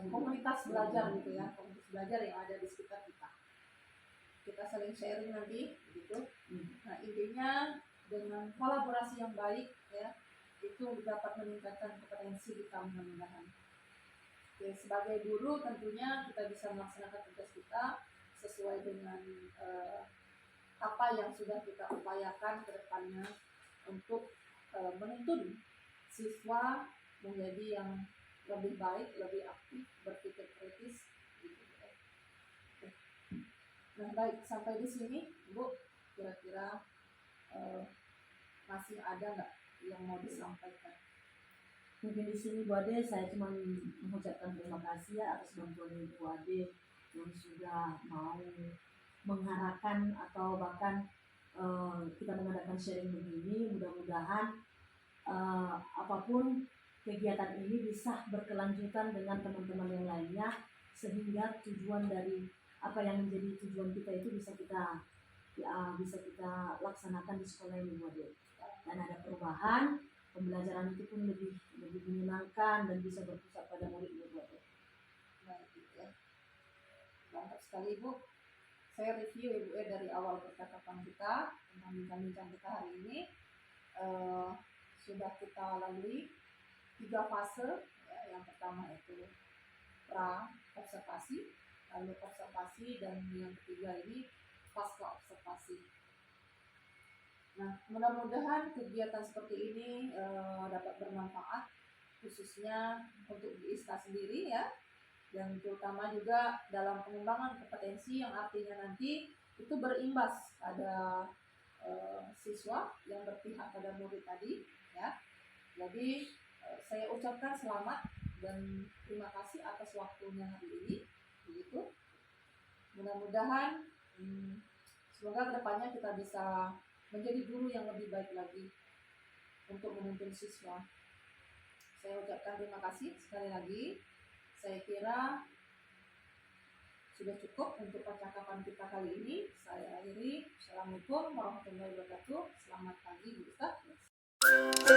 komunitas belajar gitu ya, komunitas belajar yang ada di sekitar kita saling sharing nanti gitu. Nah, intinya dengan kolaborasi yang baik ya, itu dapat meningkatkan kompetensi kita mudah-mudahan. Oke, sebagai guru tentunya kita bisa melaksanakan tugas kita sesuai dengan apa yang sudah kita upayakan ke depannya untuk menuntun siswa menjadi yang lebih baik, lebih aktif, berpikir kritis gitu ya. Oke. Nah, baik, sampai di sini Bu, kira-kira masih ada nggak yang mau disampaikan? Mungkin di sini Bu Ade, saya cuma mengucapkan terima kasih ya atas bantuan Bu Ade yang sudah mau mengharapkan atau bahkan kita mengadakan sharing begini. Mudah-mudahan apapun kegiatan ini bisa berkelanjutan dengan teman-teman yang lainnya, sehingga tujuan dari apa yang menjadi tujuan kita itu bisa kita laksanakan di sekolah ini Bu Ade. Dan ada perubahan, pembelajaran itu pun lebih menyenangkan dan bisa berpusat pada murid Bu Ade. Baik ya. Mantap sekali Bu. Saya review Ibu dari awal percakapan kita tentang bincang-bincang kita hari ini. Sudah kita lalui 3 fase ya. Yang pertama itu pra observasi, lalu observasi, dan yang ketiga ini pasca observasi. Nah, mudah-mudahan kegiatan seperti ini dapat bermanfaat khususnya untuk di ISTA sendiri ya, dan terutama juga dalam pengembangan kompetensi yang artinya nanti itu berimbas pada siswa yang berpihak pada murid tadi ya. Jadi saya ucapkan selamat dan terima kasih atas waktunya hari ini begitu. Mudah-mudahan semoga kedepannya kita bisa menjadi guru yang lebih baik lagi untuk menuntun siswa. Saya ucapkan terima kasih sekali lagi. Saya kira sudah cukup untuk percakapan kita kali ini. Saya akhiri. Assalamualaikum warahmatullahi wabarakatuh. Selamat pagi, Bu Ustaz.